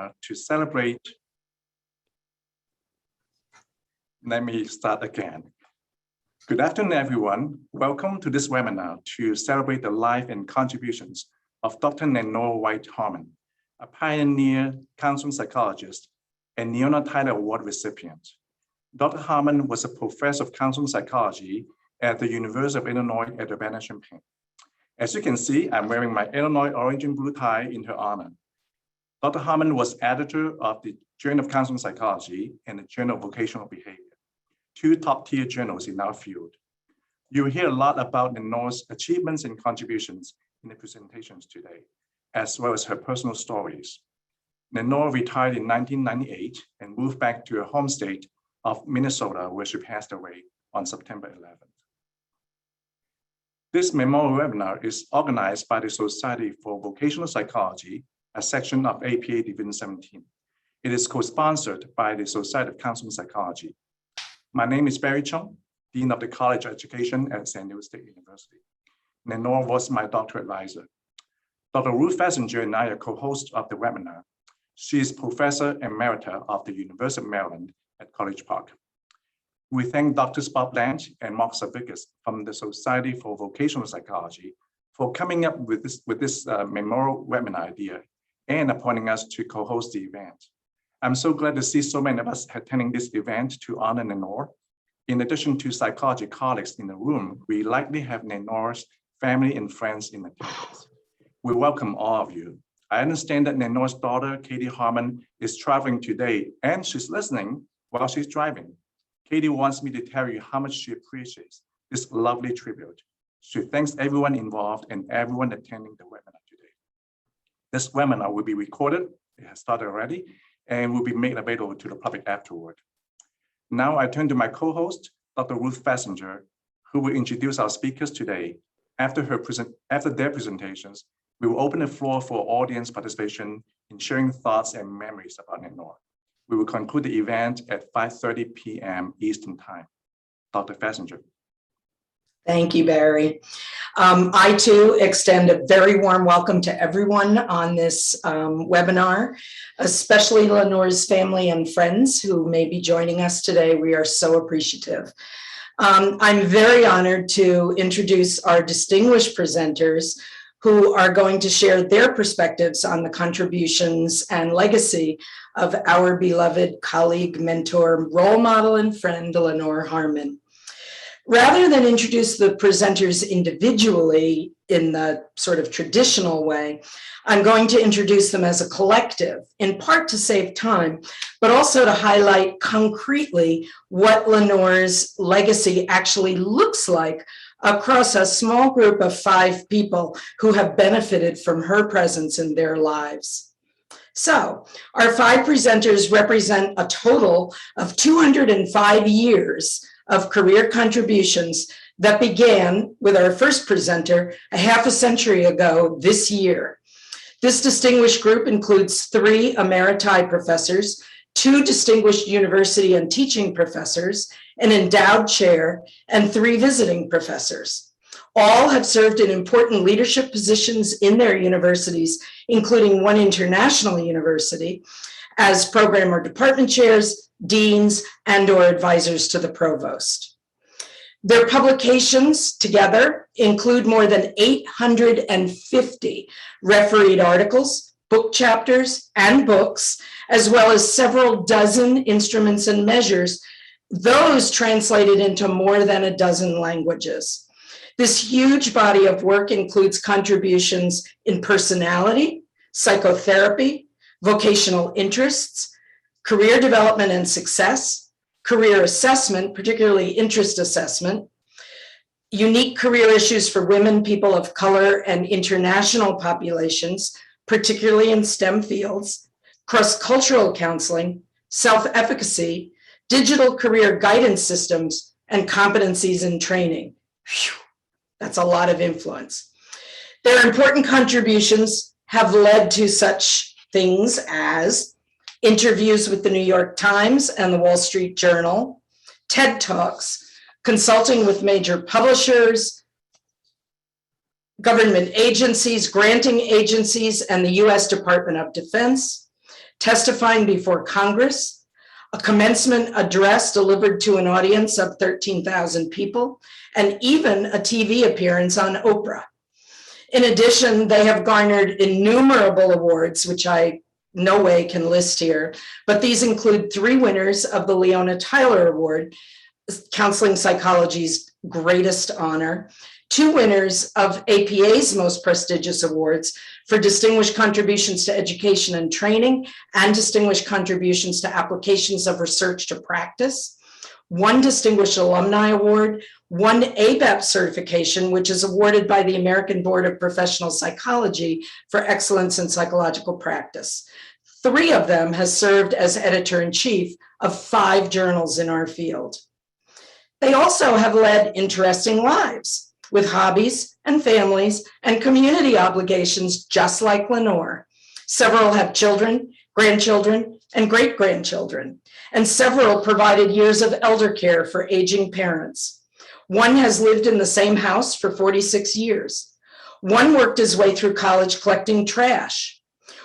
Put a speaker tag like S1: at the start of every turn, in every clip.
S1: to celebrate. Let me start again. Good afternoon, everyone. Welcome to this webinar to celebrate the life and contributions of Dr. Lenore White Harman, a pioneer counseling psychologist and Leona Tyler Award recipient. Dr. Harman was a professor of counseling psychology at the University of Illinois at Urbana-Champaign. As you can see, I'm wearing my Illinois orange and blue tie in her honor. Dr. Harman was editor of the Journal of Counseling Psychology and the Journal of Vocational Behavior, two top-tier journals in our field. You will hear a lot about Lenore's achievements and contributions in the presentations today, as well as her personal stories. Lenore retired in 1998 and moved back to her home state of Minnesota, where she passed away on September 11th. This memorial webinar is organized by the Society for Vocational Psychology, a section of APA Division 17. It is co-sponsored by the Society of Counseling Psychology. My name is Barry Chung, Dean of the College of Education at San Diego State University. Lenore was my doctoral advisor. Dr. Ruth Fessinger and I are co-hosts of the webinar. She is Professor Emerita of the University of Maryland at College Park. We thank Drs. Bob Blanche and Mark Savickas from the Society for Vocational Psychology for coming up with this memorial webinar idea and appointing us to co-host the event. I'm so glad to see so many of us attending this event to honor Lenore. In addition to psychology colleagues in the room, we likely have Lenore's family and friends in attendance. We welcome all of you. I understand that Lenore's daughter, Katie Harman, is traveling today and she's listening while she's driving. Katie wants me to tell you how much she appreciates this lovely tribute. She thanks everyone involved and everyone attending the webinar today. This webinar will be recorded, it has started already, and will be made available to the public afterward. Now I turn to my co-host, Dr. Ruth Fessinger, who will introduce our speakers today. After their presentations, we will open the floor for audience participation in sharing thoughts and memories about Lenore. We will conclude the event at 5:30 p.m. Eastern Time. Dr. Fessinger.
S2: Thank you, Barry. I too extend a very warm welcome to everyone on this webinar, especially Lenore's family and friends who may be joining us today. We are so appreciative. I'm very honored to introduce our distinguished presenters who are going to share their perspectives on the contributions and legacy of our beloved colleague, mentor, role model, and friend, Lenore Harman. Rather than introduce the presenters individually in the sort of traditional way, I'm going to introduce them as a collective, in part to save time, but also to highlight concretely what Lenore's legacy actually looks like across a small group of 5 people who have benefited from her presence in their lives. So our 5 presenters represent a total of 205 years of career contributions that began with our first presenter a half a century ago this year. This distinguished group includes 3 emeriti professors, 2 distinguished university and teaching professors, an endowed chair, and 3 visiting professors. All have served in important leadership positions in their universities, including one international university, as program or department chairs, deans, and/or advisors to the provost. Their publications together include more than 850 refereed articles, book chapters, and books, as well as several dozen instruments and measures, those translated into more than a dozen languages. This huge body of work includes contributions in personality, psychotherapy, vocational interests, career development and success, career assessment, particularly interest assessment, unique career issues for women, people of color, and international populations, particularly in STEM fields, cross-cultural counseling, self-efficacy, digital career guidance systems, and competencies in training. Whew, that's a lot of influence. Their important contributions have led to such things as interviews with the New York Times and the Wall Street Journal, TED Talks, consulting with major publishers, government agencies, granting agencies, and the US Department of Defense, testifying before Congress, a commencement address delivered to an audience of 13,000 people, and even a TV appearance on Oprah. In addition, they have garnered innumerable awards, which I no way can list here, but these include 3 winners of the Leona Tyler Award, counseling psychology's greatest honor, 2 winners of APA's most prestigious awards for distinguished contributions to education and training and distinguished contributions to applications of research to practice, 1 Distinguished Alumni Award, 1 ABEP certification, which is awarded by the American Board of Professional Psychology for excellence in psychological practice. 3 of them has served as editor-in-chief of 5 journals in our field. They also have led interesting lives with hobbies and families and community obligations, just like Lenore. Several have children, grandchildren, and great-grandchildren, and several provided years of elder care for aging parents. 1 has lived in the same house for 46 years. 1 worked his way through college collecting trash.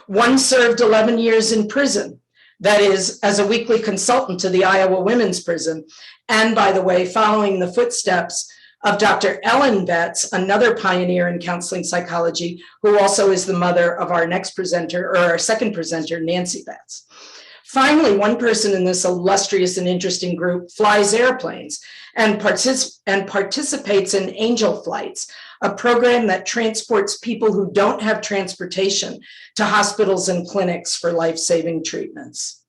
S2: 1 served 11 years in prison, that is, as a weekly consultant to the Iowa Women's Prison, and by the way, following the footsteps of Dr. Ellen Betts, another pioneer in counseling psychology, who also is the mother of our next presenter, or our second presenter, Nancy Betts. Finally, 1 person in this illustrious and interesting group flies airplanes and participates in Angel Flights, a program that transports people who don't have transportation to hospitals and clinics for life-saving treatments.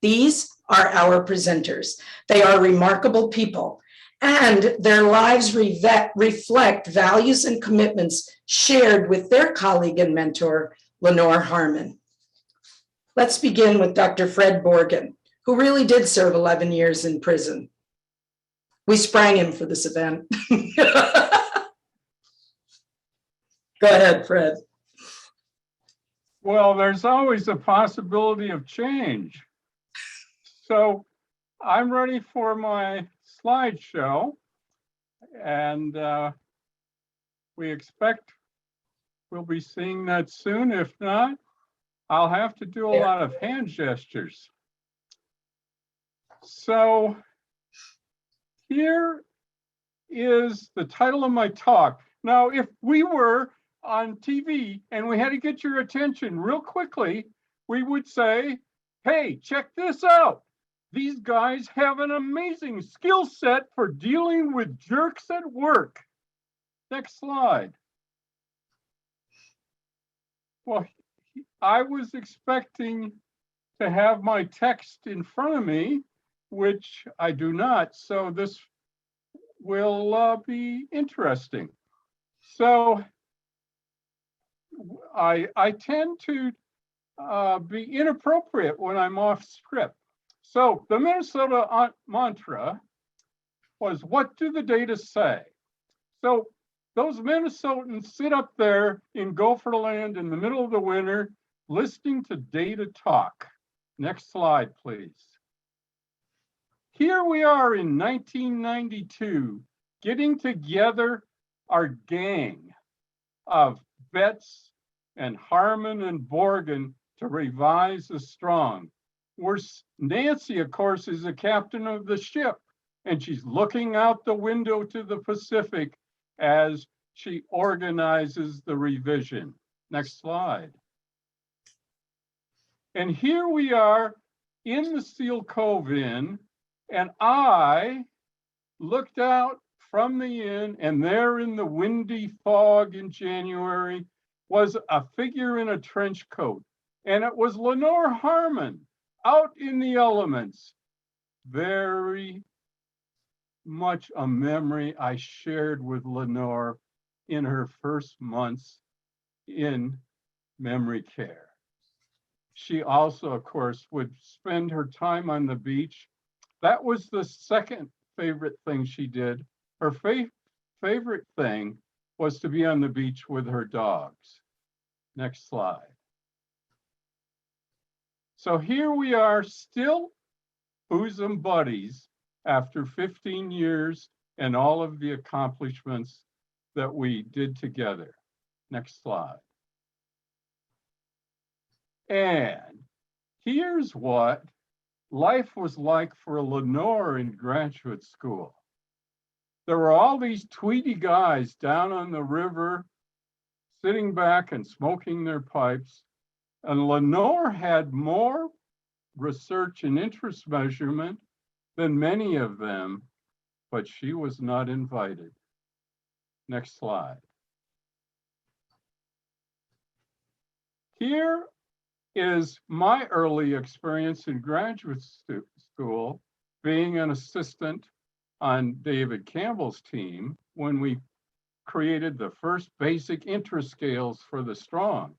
S2: These are our presenters. They are remarkable people, and their lives reflect values and commitments shared with their colleague and mentor, Lenore Harmon. Let's begin with Dr. Fred Borgen, who really did serve 11 years in prison. We sprang him for this event. Go ahead, Fred.
S3: Well, there's always a possibility of change. So I'm ready for my slideshow, and we expect we'll be seeing that soon. If not, I'll have to do a lot of hand gestures. So here is the title of my talk. Now, if we were on TV and we had to get your attention real quickly, we would say, hey, check this out. These guys have an amazing skill set for dealing with jerks at work. Next slide. Well, I was expecting to have my text in front of me, which I do not, so this will be interesting. So I tend to be inappropriate when I'm off script. So the Minnesota mantra was, what do the data say? So those Minnesotans sit up there in Gopherland in the middle of the winter, listening to data talk. Next slide, please. Here we are in 1992, getting together our gang of Betts and Harmon and Borgen to revise the strong. Where Nancy, of course, is the captain of the ship, and she's looking out the window to the Pacific as she organizes the revision. Next slide. And here we are in the Seal Cove Inn, and I looked out from the inn, and there in the windy fog in January was a figure in a trench coat, and it was Lenore Harmon out in the elements. Very much a memory I shared with Lenore in her first months in memory care. She also, of course, would spend her time on the beach. That was the second favorite thing she did. Her favorite thing was to be on the beach with her dogs. Next slide. So here we are, still bosom buddies after 15 years and all of the accomplishments that we did together. Next slide. And here's what life was like for Lenore in graduate school. There were all these tweedy guys down on the river, sitting back and smoking their pipes. And Lenore had more research and interest measurement than many of them, but she was not invited. Next slide. Here is my early experience in graduate school, being an assistant on David Campbell's team when we created the first basic interest scales for the strong.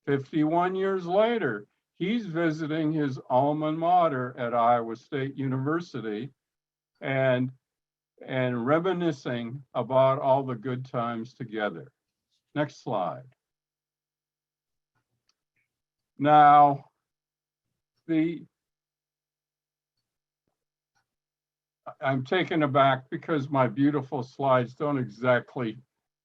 S3: 51 years later, he's visiting his alma mater at Iowa State University and reminiscing about all the good times together. Next slide. Now, I'm taken aback because my beautiful slides don't exactly,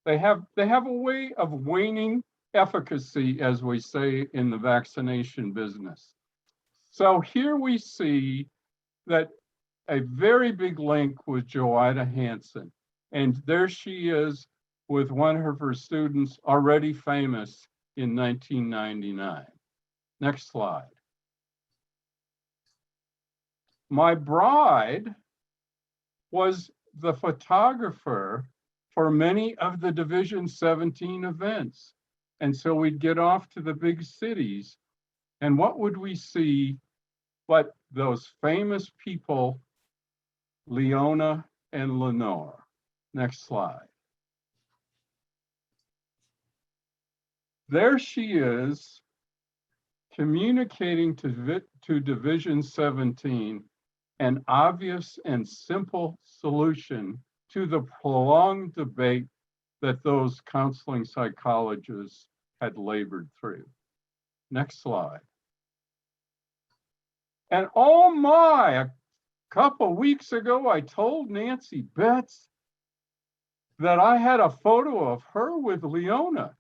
S3: they have a way of waning efficacy, as we say in the vaccination business. So here we see that a very big link with Joida Hansen. And there she is with one of her students already famous in 1999. Next slide. My bride was the photographer for many of the Division 17 events. And so we'd get off to the big cities. And what would we see but those famous people, Leona and Lenore? Next slide. There she is, communicating to Division 17 an obvious and simple solution to the prolonged debate that those counseling psychologists had labored through. Next slide. And oh my, a couple weeks ago, I told Nancy Betts that I had a photo of her with Leona,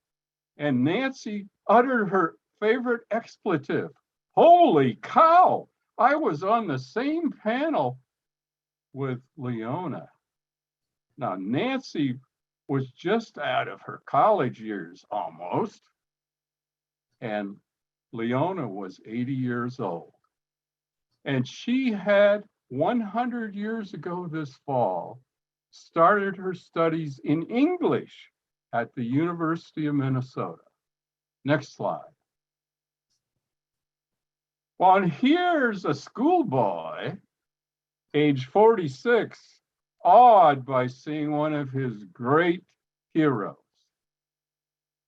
S3: and Nancy uttered her favorite expletive. Holy cow, I was on the same panel with Leona. Now, Nancy was just out of her college years almost, and Leona was 80 years old. And she had 100 years ago this fall started her studies in English at the University of Minnesota. Next slide. Well, and here's a schoolboy, age 46, awed by seeing one of his great heroes.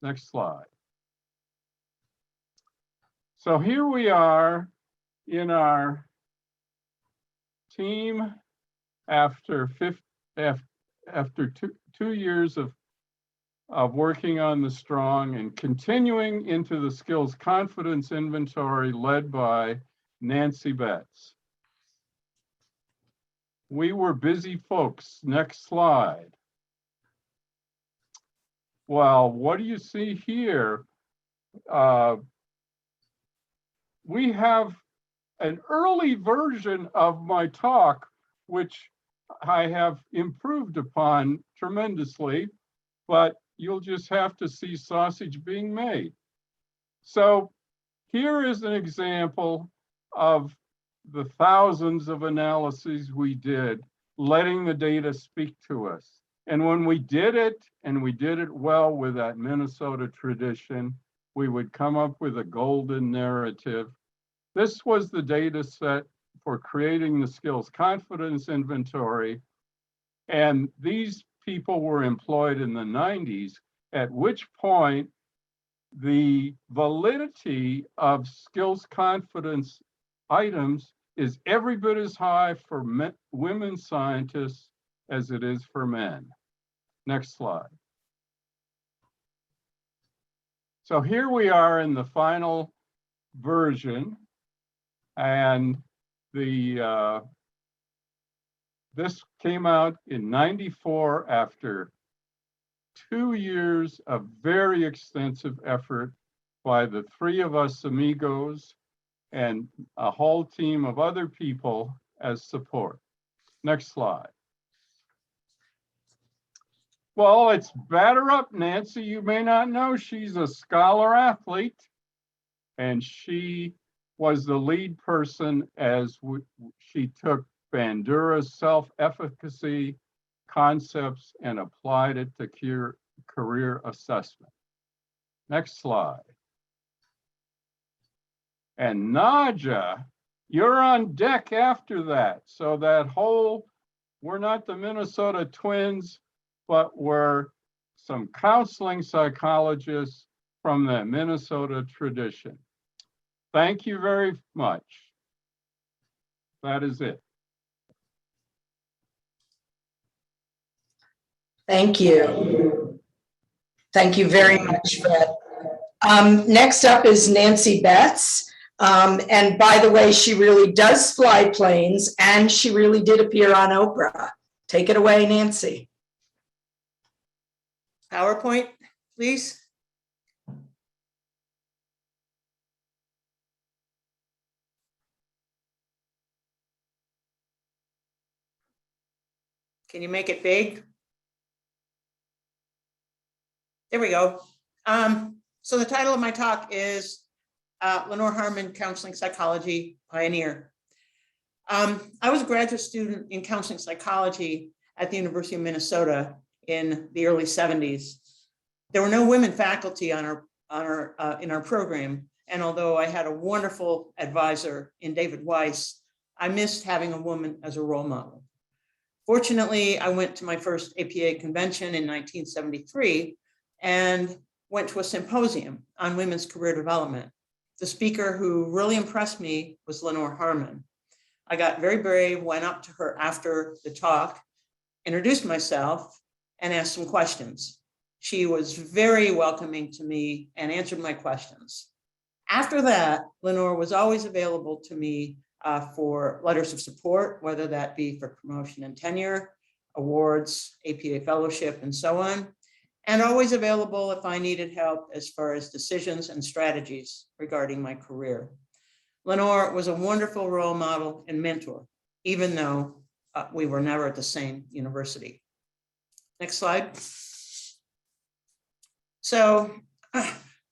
S3: Next slide. So here we are in our team after 2 years of working on the strong and continuing into the skills confidence inventory led by Nancy Betts. We were busy folks. Next slide. Well, what do you see here? We have an early version of my talk, which I have improved upon tremendously, but you'll just have to see sausage being made. So here is an example of the thousands of analyses we did, letting the data speak to us. And when we did it, and we did it well with that Minnesota tradition, we would come up with a golden narrative. This was the data set for creating the skills confidence inventory. And these people were employed in the 90s, at which point the validity of skills confidence items is every bit as high for women scientists as it is for men. Next slide. So here we are in the final version, and this came out in '94 after 2 years of very extensive effort by the three of us amigos and a whole team of other people as support. Next slide. Well, it's batter up, Nancy. You may not know she's a scholar athlete, and she was the lead person as she took Bandura's self-efficacy concepts and applied it to career assessment. Next slide. And Naja, you're on deck after that. So that whole, we're not the Minnesota Twins, but we're some counseling psychologists from the Minnesota tradition. Thank you very much. That is it.
S2: Thank you. Thank you very much, Fred. Next up is Nancy Betts. And by the way, she really does fly planes, and she really did appear on Oprah. Take it away, Nancy.
S4: PowerPoint, please. Can you make it big? There we go. So the title of my talk is Lenore Harmon, Counseling Psychology Pioneer. I was a graduate student in counseling psychology at the University of Minnesota in the early 70s. There were no women faculty in our program, and although I had a wonderful advisor in David Weiss, I missed having a woman as a role model. Fortunately, I went to my first APA convention in 1973 and went to a symposium on women's career development. The speaker who really impressed me was Lenore Harmon. I got very brave, went up to her after the talk, introduced myself, and asked some questions. She was very welcoming to me and answered my questions. After that, Lenore was always available to me for letters of support, whether that be for promotion and tenure, awards, APA fellowship, and so on, and always available if I needed help as far as decisions and strategies regarding my career. Lenore was a wonderful role model and mentor, even though we were never at the same university. Next slide. So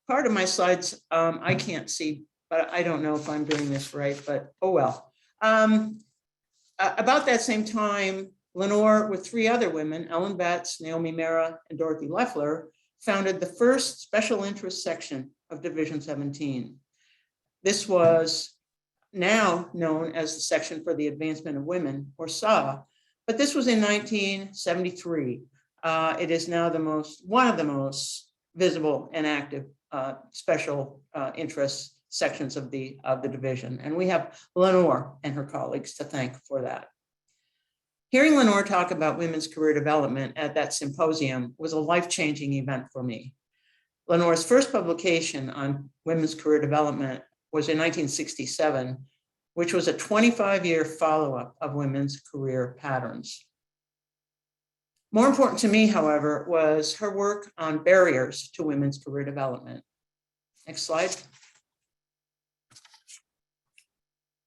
S4: part of my slides I can't see, but I don't know if I'm doing this right, but oh well. About that same time, Lenore, with three other women, Ellen Betts, Naomi Mera, and Dorothy Leffler, founded the first special interest section of Division 17. This was now known as the Section for the Advancement of Women, or SAW, but this was in 1973. It is now one of the most visible and active special interest sections of the division. And we have Lenore and her colleagues to thank for that. Hearing Lenore talk about women's career development at that symposium was a life-changing event for me. Lenore's first publication on women's career development was in 1967, which was a 25-year follow-up of women's career patterns. More important to me, however, was her work on barriers to women's career development. Next slide.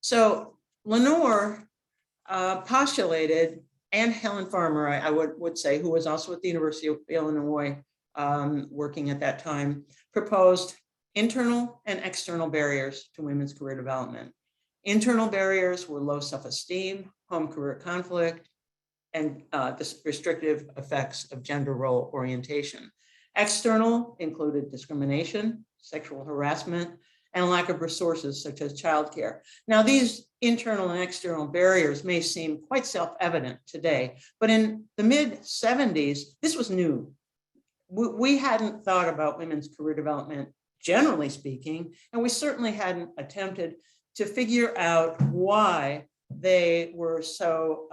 S4: So Lenore postulated, and Helen Farmer, I would say, who was also at the University of Illinois working at that time, proposed internal and external barriers to women's career development. Internal barriers were low self-esteem, home career conflict, and the restrictive effects of gender role orientation. External included discrimination, sexual harassment, and lack of resources such as childcare. Now, these internal and external barriers may seem quite self-evident today, but in the mid-70s, this was new. We hadn't thought about women's career development, generally speaking, and we certainly hadn't attempted to figure out why they were so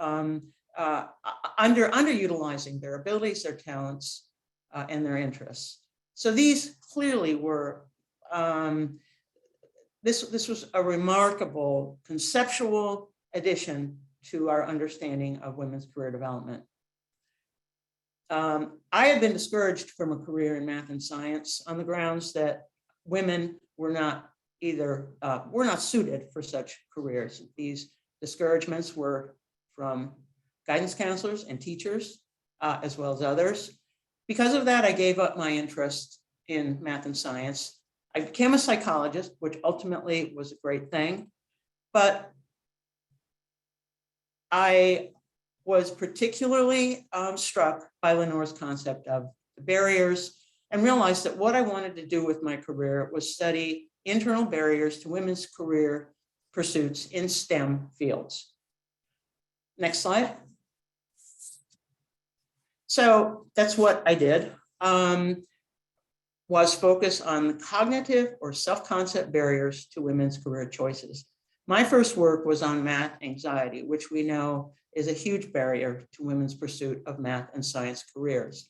S4: underutilizing their abilities, their talents, and their interests. So these clearly were, this was a remarkable conceptual addition to our understanding of women's career development. I had been discouraged from a career in math and science on the grounds that women were not either were not suited for such careers. These discouragements were from guidance counselors and teachers, as well as others. Because of that, I gave up my interest in math and science. I became a psychologist, which ultimately was a great thing, but I was particularly struck by Lenore's concept of the barriers and realized that what I wanted to do with my career was study internal barriers to women's career pursuits in STEM fields. Next slide. So that's what I did, was focus on the cognitive or self-concept barriers to women's career choices. My first work was on math anxiety, which we know is a huge barrier to women's pursuit of math and science careers.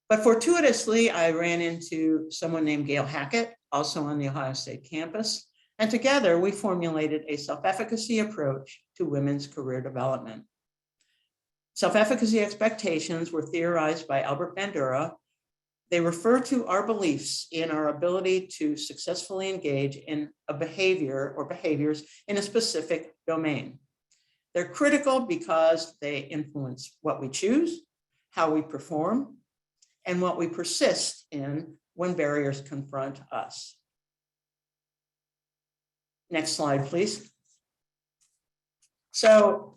S4: But fortuitously, I ran into someone named Gail Hackett, also on the Ohio State campus, and together we formulated a self-efficacy approach to women's career development. Self-efficacy expectations were theorized by Albert Bandura. They refer to our beliefs in our ability to successfully engage in a behavior or behaviors in a specific domain. They're critical because they influence what we choose, how we perform, and what we persist in when barriers confront us. Next slide, please. So,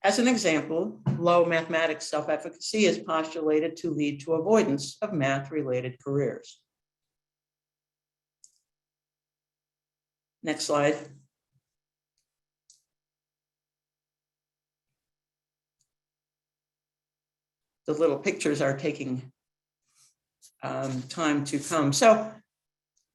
S4: as an example, low mathematics self-efficacy is postulated to lead to avoidance of math-related careers. Next slide. The little pictures are taking time to come. So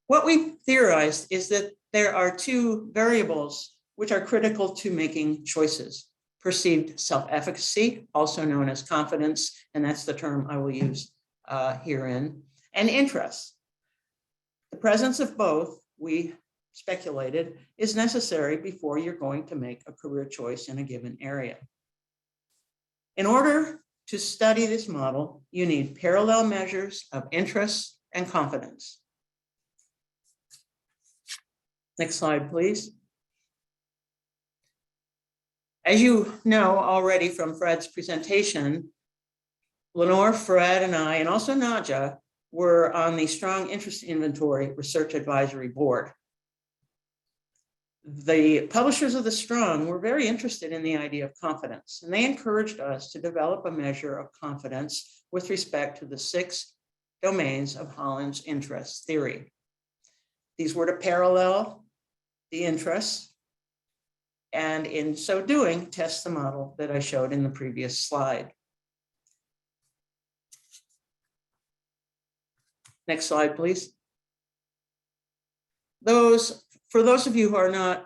S4: what we theorized is that there are two variables which are critical to making choices. Perceived self-efficacy, also known as confidence, and that's the term I will use herein, and interest. The presence of both, we speculated, is necessary before you're going to make a career choice in a given area. In order to study this model, you need parallel measures of interest and confidence. Next slide, please. As you know already from Fred's presentation, Lenore, Fred, and I, and also Nadja, were on the Strong Interest Inventory Research Advisory Board. The publishers of the Strong were very interested in the idea of confidence, and they encouraged us to develop a measure of confidence with respect to the 6 domains of Holland's interest theory. These were to parallel the interests, and in so doing, test the model that I showed in the previous slide. Next slide, please. For those of you who are not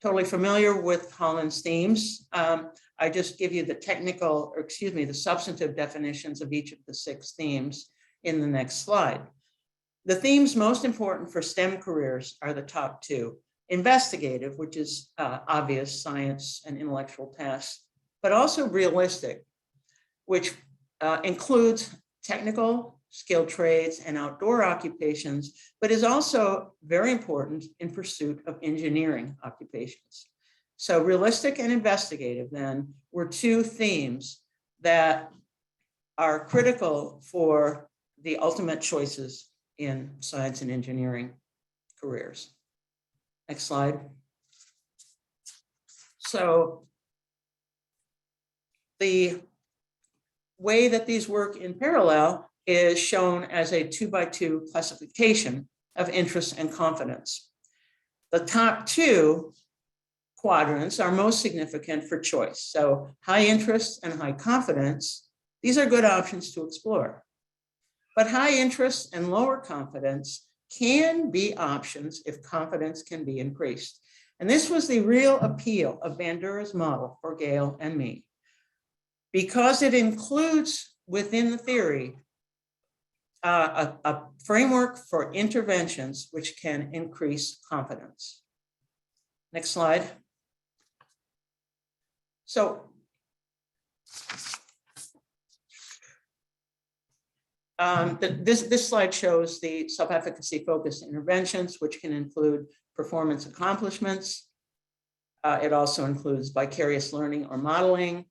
S4: totally familiar with Holland's themes, I just give you the substantive definitions of each of the 6 themes in the next slide. The themes most important for STEM careers are the top 2. Investigative, which is obvious science and intellectual tasks, but also realistic, which includes technical, skilled trades, and outdoor occupations, but is also very important in pursuit of engineering occupations. So realistic and investigative then were 2 themes that are critical for the ultimate choices in science and engineering careers. Next slide. So the way that these work in parallel is shown as a 2x2 classification of interest and confidence. The top 2 quadrants are most significant for choice. So high interest and high confidence, these are good options to explore. But high interest and lower confidence can be options if confidence can be increased. And this was the real appeal of Bandura's model for Gail and me, because it includes within the theory a framework for interventions which can increase confidence. Next slide. So This slide shows the self-efficacy focused interventions, which can include performance accomplishments. It also includes vicarious learning or modeling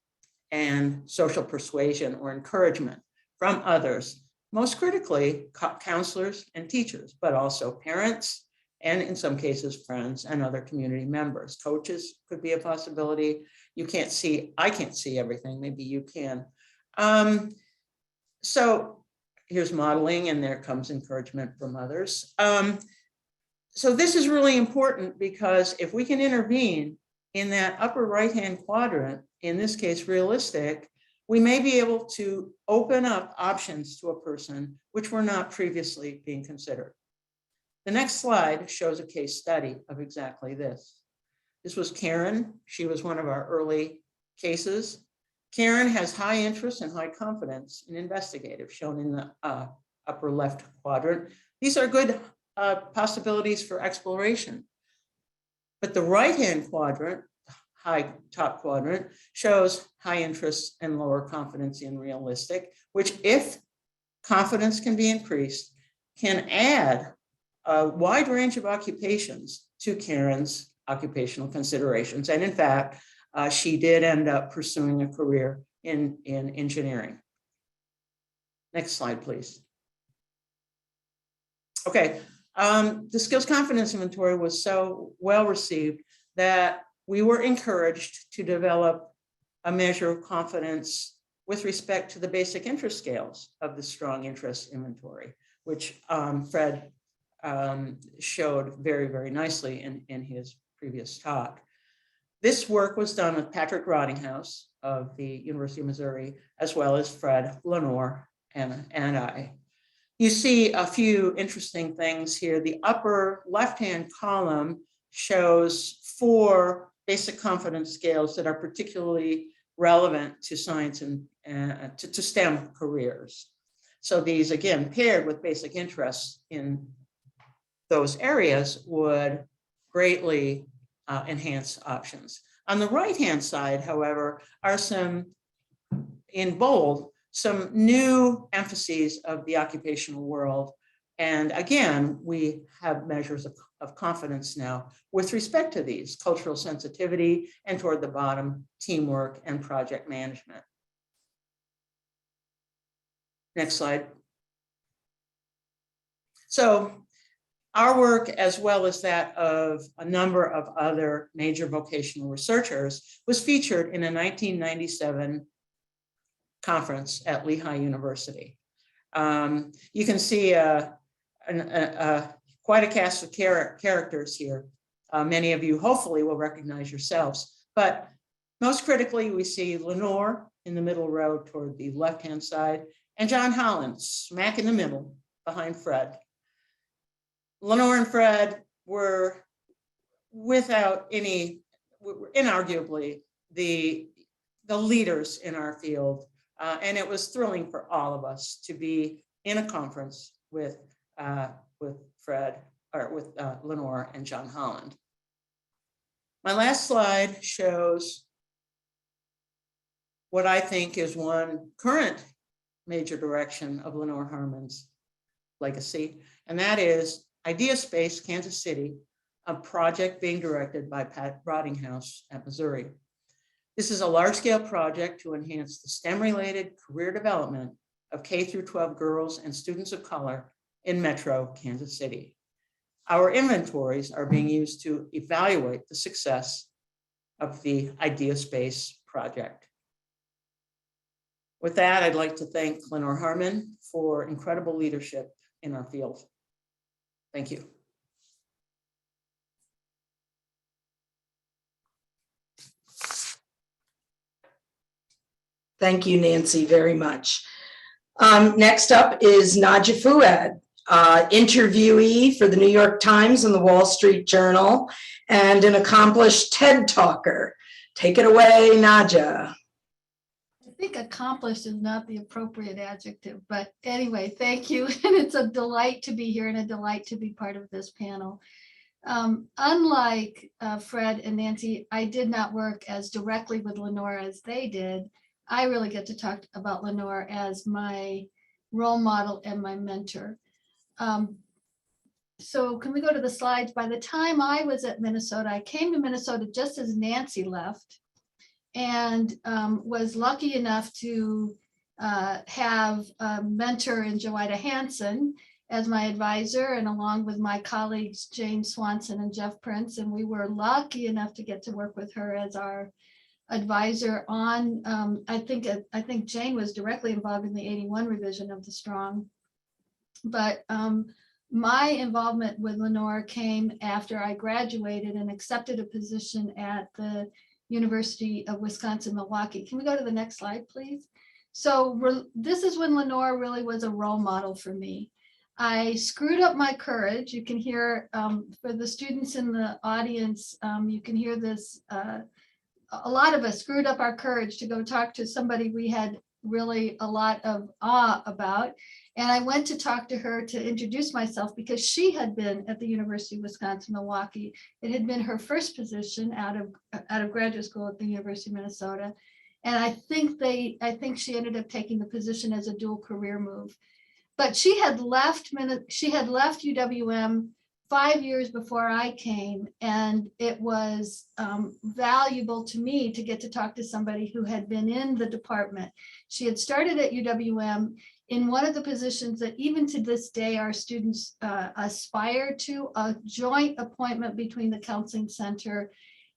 S4: and social persuasion or encouragement from others, most critically counselors and teachers, but also parents, and in some cases, friends and other community members. Coaches could be a possibility. I can't see everything, maybe you can. So here's modeling, and there comes encouragement from others. So this is really important because if we can intervene in that upper right-hand quadrant, in this case, realistic, we may be able to open up options to a person which were not previously being considered. The next slide shows a case study of exactly this. This was Karen. She was one of our early cases. Karen has high interest and high confidence in investigative, shown in the upper left quadrant. These are good possibilities for exploration. But the right-hand quadrant, high top quadrant, shows high interest and lower confidence in realistic, which, if confidence can be increased, can add a wide range of occupations to Karen's occupational considerations. And in fact, she did end up pursuing a career in engineering. Next slide, please. Okay, the skills confidence inventory was so well received that we were encouraged to develop a measure of confidence with respect to the basic interest scales of the strong interest inventory, which Fred showed very, very nicely in his previous talk. This work was done with Patrick Rottinghouse of the University of Missouri, as well as Fred, Lenore, and I. You see a few interesting things here. The upper left-hand column shows 4 basic confidence scales that are particularly relevant to science and to STEM careers. So these, again, paired with basic interests in those areas, would greatly enhance options. On the right-hand side, however, are some, in bold, some new emphases of the occupational world. And again, we have measures of confidence now with respect to these: cultural sensitivity, and toward the bottom, teamwork and project management. Next slide. So our work, as well as that of a number of other major vocational researchers, was featured in a 1997 conference at Lehigh University. You can see quite a cast of characters here. Many of you hopefully will recognize yourselves, but most critically, we see Lenore in the middle row toward the left-hand side, and John Holland smack in the middle behind Fred. Lenore and Fred were, without any, inarguably the leaders in our field. And it was thrilling for all of us to be in a conference with Fred, or with Lenore and John Holland. My last slide shows what I think is one current major direction of Lenore Harmon's legacy, and that is IdeaSpace Kansas City, a project being directed by Pat Rottinghouse at Missouri. This is a large-scale project to enhance the STEM-related career development of K-12 girls and students of color in Metro Kansas City. Our inventories are being used to evaluate the success of the IdeaSpace project. With that, I'd like to thank Lenore Harmon for incredible leadership in our field. Thank you.
S2: Thank you, Nancy, very much. Next up is Naja Fouad, interviewee for the New York Times and the Wall Street Journal, and an accomplished TED talker. Take it away, Naja.
S5: I think accomplished is not the appropriate adjective, but anyway, thank you. And it's a delight to be here and a delight to be part of this panel. Unlike Fred and Nancy, I did not work as directly with Lenore as they did. I really get to talk about Lenore as my role model and my mentor. So can we go to the slides? By the time I was at Minnesota, I came to Minnesota just as Nancy left, and was lucky enough to have a mentor in Joida Hansen as my advisor, and along with my colleagues, Jane Swanson and Jeff Prince. And we were lucky enough to get to work with her as our advisor on, I think Jane was directly involved in the 81 revision of the Strong. But my involvement with Lenore came after I graduated and accepted a position at the University of Wisconsin-Milwaukee. Can we go to the next slide, please? So this is when Lenore really was a role model for me. I screwed up my courage. You can hear, for the students in the audience, you can hear this, a lot of us screwed up our courage to go talk to somebody we had really a lot of awe about. And I went to talk to her to introduce myself because she had been at the University of Wisconsin-Milwaukee. It had been her first position out of graduate school at the University of Minnesota. And I think she ended up taking the position as a dual career move. But she had left UWM 5 years before I came, and it was valuable to me to get to talk to somebody who had been in the department. She had started at UWM in one of the positions that even to this day our students aspire to, a joint appointment between the counseling center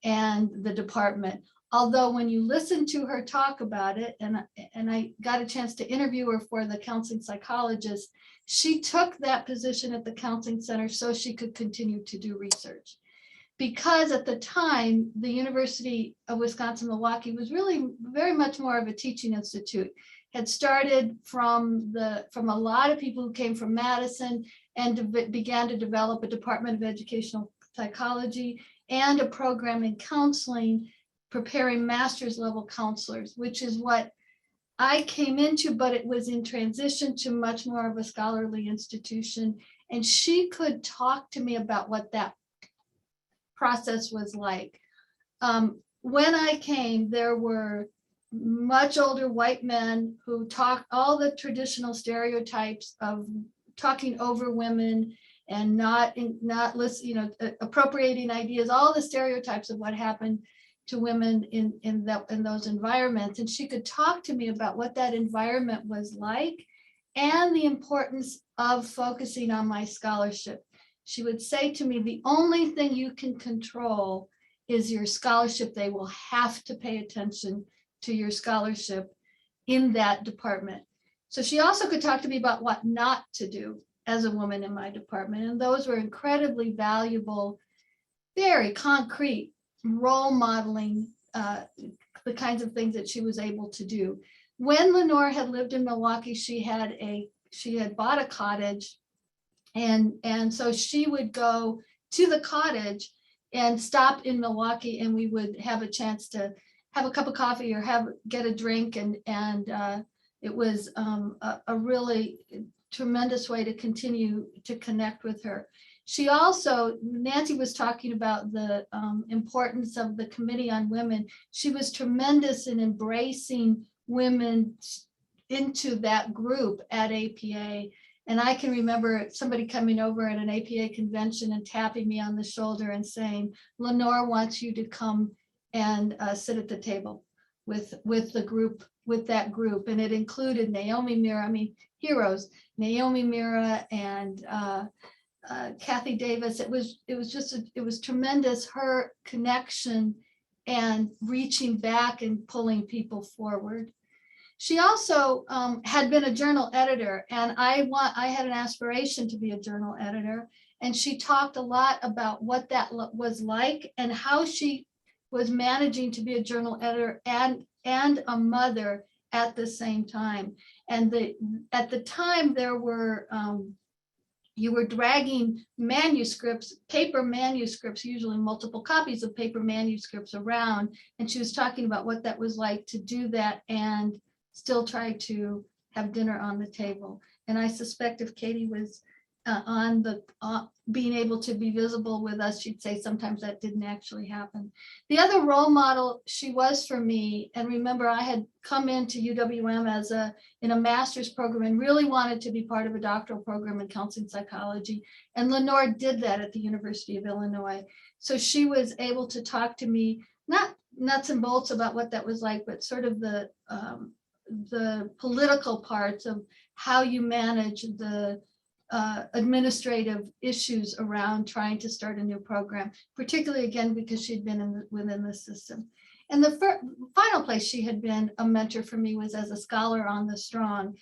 S5: and the department. Although when you listen to her talk about it, and I got a chance to interview her for the counseling psychologist, she took that position at the counseling center so she could continue to do research. Because at the time, the University of Wisconsin-Milwaukee was really very much more of a teaching institute. Had started from a lot of people who came from Madison and began to develop a Department of Educational Psychology and a program in counseling, preparing master's level counselors, which is what I came into, but it was in transition to much more of a scholarly institution. And she could talk to me about what that process was like. When I came, there were much older white men who talked all the traditional stereotypes of talking over women and not listening, appropriating ideas, all the stereotypes of what happened to women in those environments. And she could talk to me about what that environment was like and the importance of focusing on my scholarship. She would say to me, the only thing you can control is your scholarship. They will have to pay attention to your scholarship in that department. So she also could talk to me about what not to do as a woman in my department. And those were incredibly valuable, very concrete role modeling, the kinds of things that she was able to do. When Lenore had lived in Milwaukee, she had bought a cottage, and so she would go to the cottage and stop in Milwaukee, and we would have a chance to have a cup of coffee or get a drink, and it was a really tremendous way to continue to connect with her. She also, Nancy was talking about the importance of the Committee on Women. She was tremendous in embracing women into that group at APA. And I can remember somebody coming over at an APA convention and tapping me on the shoulder and saying, Lenore wants you to come and sit at the table with the group, with that group. And it included Naomi Mira, heroes, Naomi Mira and Kathy Davis. It was tremendous, her connection and reaching back and pulling people forward. She also had been a journal editor, and I had an aspiration to be a journal editor. And she talked a lot about what that was like and how she was managing to be a journal editor and a mother at the same time. And at the time there were, you were dragging manuscripts, paper manuscripts, usually multiple copies of paper manuscripts around. And she was talking about what that was like to do that and still try to have dinner on the table. And I suspect if Katie was on the being able to be visible with us. She'd say sometimes that didn't actually happen. The other role model she was for me, and remember I had come into UWM as in a master's program and really wanted to be part of a doctoral program in counseling psychology. And Lenore did that at the University of Illinois. So she was able to talk to me, not nuts and bolts about what that was like, but sort of the political parts of how you manage the administrative issues around trying to start a new program, particularly again, because she'd been within the system. And the final place she had been a mentor for me was as a scholar on the Strong.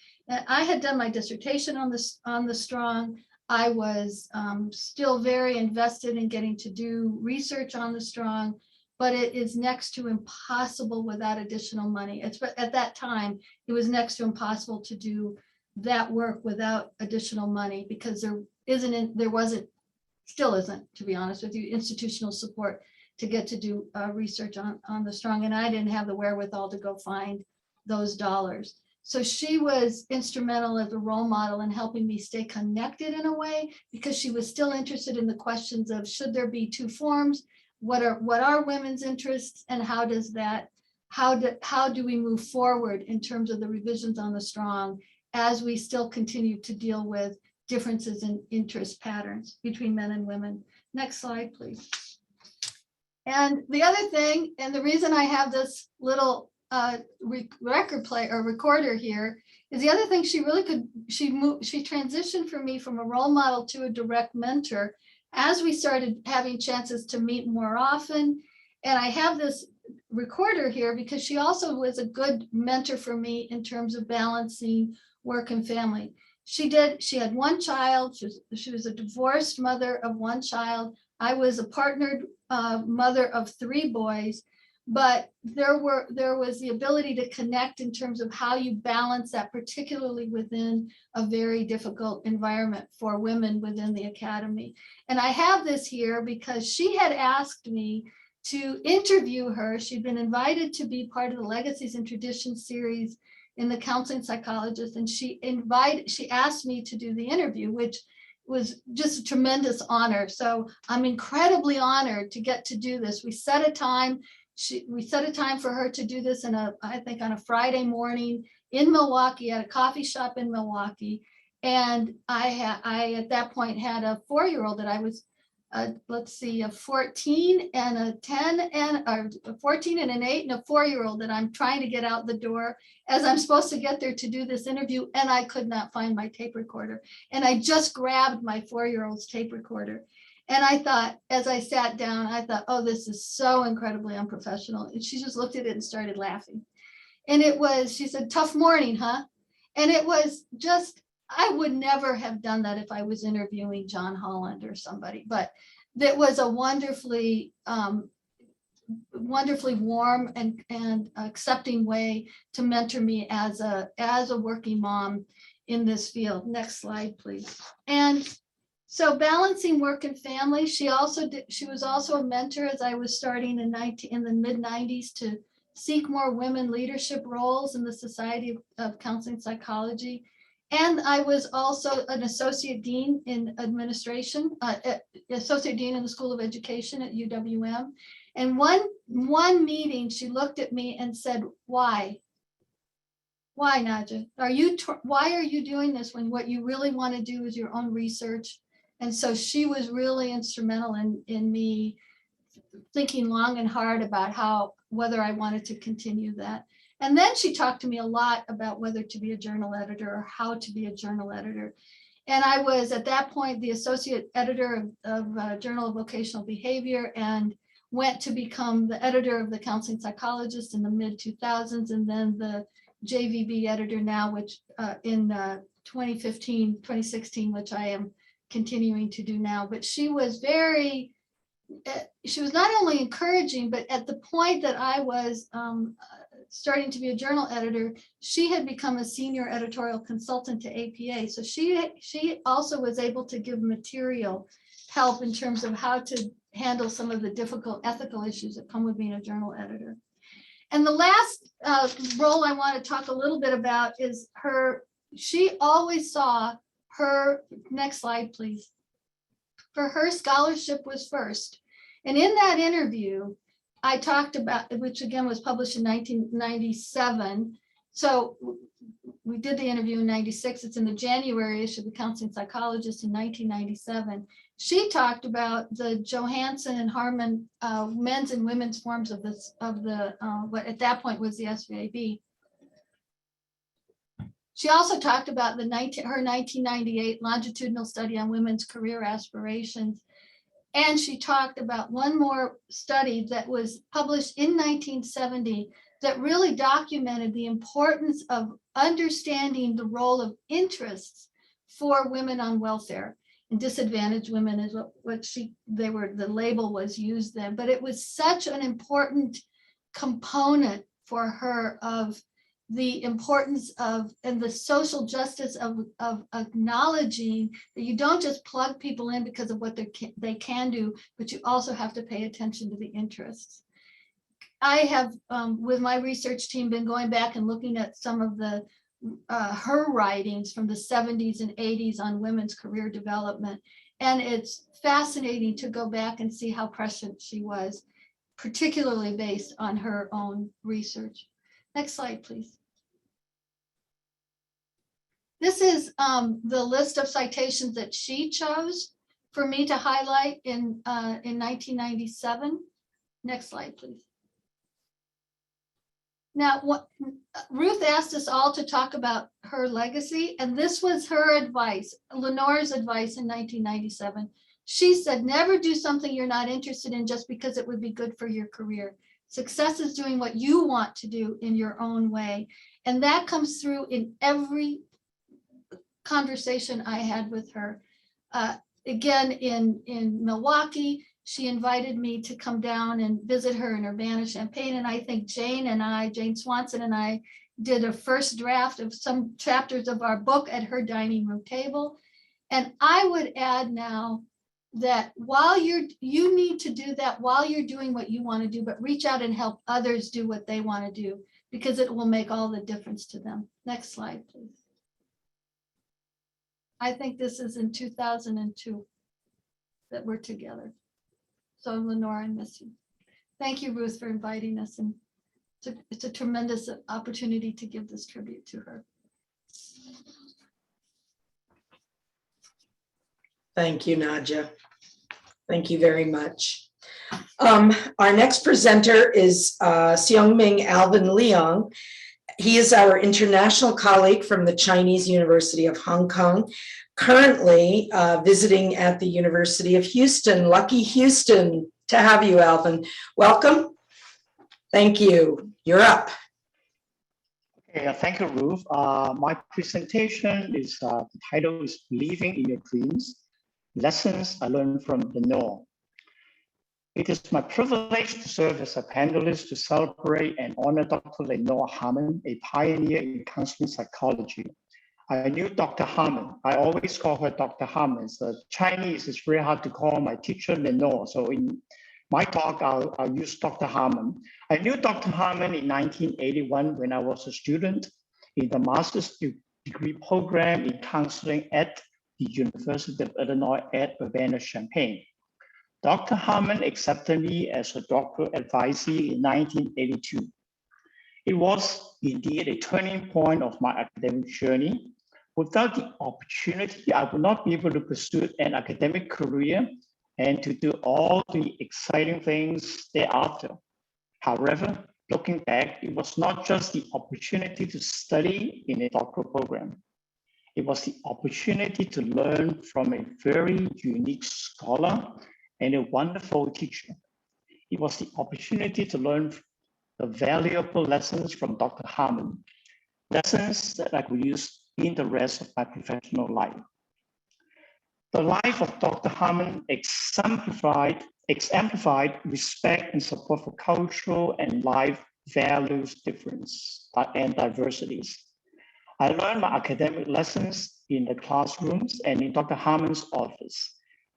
S5: I had done my dissertation on the Strong. I was still very invested in getting to do research on the Strong, but it is next to impossible without additional money. At that time, it was next to impossible to do that work without additional money because there wasn't, still isn't, to be honest with you, institutional support to get to do research on the Strong. And I didn't have the wherewithal to go find those dollars. So she was instrumental as a role model in helping me stay connected in a way, because she was still interested in the questions of should there be two forms? What are women's interests, and how do we move forward in terms of the revisions on the Strong as we still continue to deal with differences in interest patterns between men and women. Next slide, please. And the other thing, and the reason I have this little record play or recorder here is the other thing she really could, she transitioned for me from a role model to a direct mentor as we started having chances to meet more often. And I have this recorder here because she also was a good mentor for me in terms of balancing work and family. She had one child. She was a divorced mother of one child. I was a partnered mother of 3 boys, but there was the ability to connect in terms of how you balance that, particularly within a very difficult environment for women within the academy. And I have this here because she had asked me to interview her. She'd been invited to be part of the Legacies and Traditions series in the Counseling Psychologist, and she asked me to do the interview, which was just a tremendous honor. So I'm incredibly honored to get to do this. We set a time for her to do this I think on a Friday morning in Milwaukee at a coffee shop in Milwaukee. And I at that point had a 4-year-old that I was a 14 and a 10 and a 14 and an 8 and a 4-year-old that I'm trying to get out the door as I'm supposed to get there to do this interview, and I could not find my tape recorder. And I just grabbed my 4-year-old's tape recorder. And I thought, as I sat down, I thought, oh, this is so incredibly unprofessional. And she just looked at it and started laughing. And she said, tough morning, huh? And it was just, I would never have done that if I was interviewing John Holland or somebody, but that was a wonderfully warm and accepting way to mentor me as a working mom in this field. Next slide, please. And so balancing work and family, she was also a mentor as I was starting in the mid-90s to seek more women leadership roles in the Society of Counseling Psychology. And I was also an associate dean in administration, associate dean in the School of Education at UWM. And one meeting, she looked at me and said, why? Why, Nadja? Why are you doing this when what you really want to do is your own research? And so she was really instrumental in me thinking long and hard about whether I wanted to continue that. And then she talked to me a lot about whether to be a journal editor or how to be a journal editor. And I was at that point the associate editor of Journal of Vocational Behavior, and went to become the editor of the Counseling Psychologist in the mid 2000s, and then the JVB editor now, which in 2016, which I am continuing to do now. But she was not only encouraging, but at the point that I was starting to be a journal editor, she had become a senior editorial consultant to APA. So she also was able to give material help in terms of how to handle some of the difficult ethical issues that come with being a journal editor. And the last role I want to talk a little bit about is she always saw her, next slide, please. For her, scholarship was first. And in that interview, I talked about, which again was published in 1997. So we did the interview in 96. It's in the January issue of the Counseling Psychologist in 1997. She talked about the Johansson and Harmon men's and women's forms of this, what at that point was the SVAB. She also talked about her 1998 longitudinal study on women's career aspirations. And she talked about one more study that was published in 1970 that really documented the importance of understanding the role of interests for women on welfare. And disadvantaged women is the label was used then, but it was such an important component for her of the importance of and the social justice of acknowledging that you don't just plug people in because of what they can do, but you also have to pay attention to the interests. I have, with my research team, been going back and looking at some of the her writings from the 70s and 80s on women's career development. And it's fascinating to go back and see how prescient she was, particularly based on her own research. Next slide, please. This is the list of citations that she chose for me to highlight in 1997. Next slide, please. Now, Ruth asked us all to talk about her legacy, and this was her advice, Lenore's advice in 1997. She said, never do something you're not interested in just because it would be good for your career. Success is doing what you want to do in your own way. And that comes through in every conversation I had with her. Again, in Milwaukee, she invited me to come down and visit her in Urbana-Champaign. And I think Jane Swanson and I did a first draft of some chapters of our book at her dining room table. And I would add now that while you need to do that while you're doing what you want to do, but reach out and help others do what they want to do, because it will make all the difference to them. Next slide, please. I think this is in 2002 that we're together. So Lenore, I miss you. Thank you, Ruth, for inviting us. And it's a tremendous opportunity to give this tribute to her.
S2: Thank you, Nadja. Thank you very much. Our next presenter is Seungming Alvin Leong. He is our international colleague from the Chinese University of Hong Kong, currently visiting at the University of Houston. Lucky Houston to have you, Alvin. Welcome. Thank you. You're up.
S6: Okay, thank you, Ruth. My presentation is, the title is Believing in Your Dreams, Lessons I Learned from Lenore. It is my privilege to serve as a panelist to celebrate and honor Dr. Lenore Harmon, a pioneer in counseling psychology. I knew Dr. Harmon. I always call her Dr. Harmon. So Chinese, it's very hard to call my teacher Lenore. So in my talk, I'll use Dr. Harmon. I knew Dr. Harmon in 1981 when I was a student in the master's degree program in counseling at the University of Illinois at Urbana-Champaign. Dr. Harmon accepted me as a doctoral advisee in 1982. It was indeed a turning point of my academic journey. Without the opportunity, I would not be able to pursue an academic career and to do all the exciting things thereafter. However, looking back, it was not just the opportunity to study in a doctoral program. It was the opportunity to learn from a very unique scholar and a wonderful teacher. It was the opportunity to learn the valuable lessons from Dr. Harmon, lessons that I could use in the rest of my professional life. The life of Dr. Harmon exemplified respect and support for cultural and life values difference and diversities. I learned my academic lessons in the classrooms and in Dr. Harmon's office.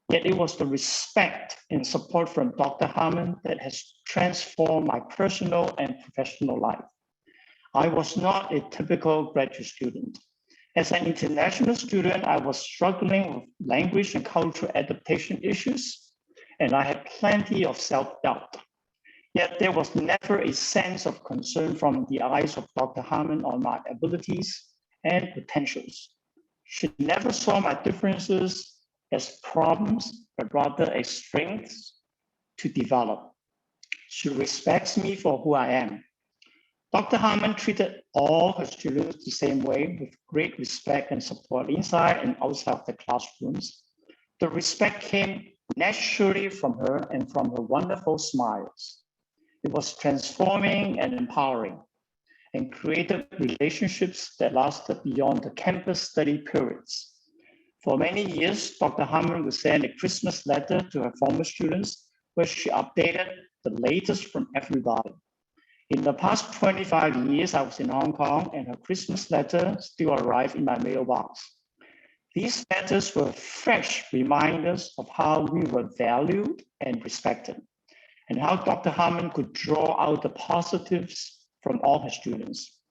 S6: Yet it was the respect and support from Dr. Harmon that has transformed my personal and professional life. I was not a typical graduate student. As an international student, I was struggling with language and cultural adaptation issues, and I had plenty of self-doubt. Yet there was never a sense of concern from the eyes of Dr. Harmon on my abilities and potentials. She never saw my differences as problems, but rather as strengths to develop. She respects me for who I am. Dr. Harmon treated all her students the same way, with great respect and support inside and outside of the classrooms. The respect came naturally from her and from her wonderful smiles. It was transforming and empowering, and created relationships that lasted beyond the campus study periods. For many years, Dr. Harmon would send a Christmas letter to her former students where she updated the latest from everybody. In the past 25 years, I was in Hong Kong, and her Christmas letter still arrived in my mailbox. These letters were fresh reminders of how we were valued and respected, and how Dr. Harmon could draw out the positives from all her students.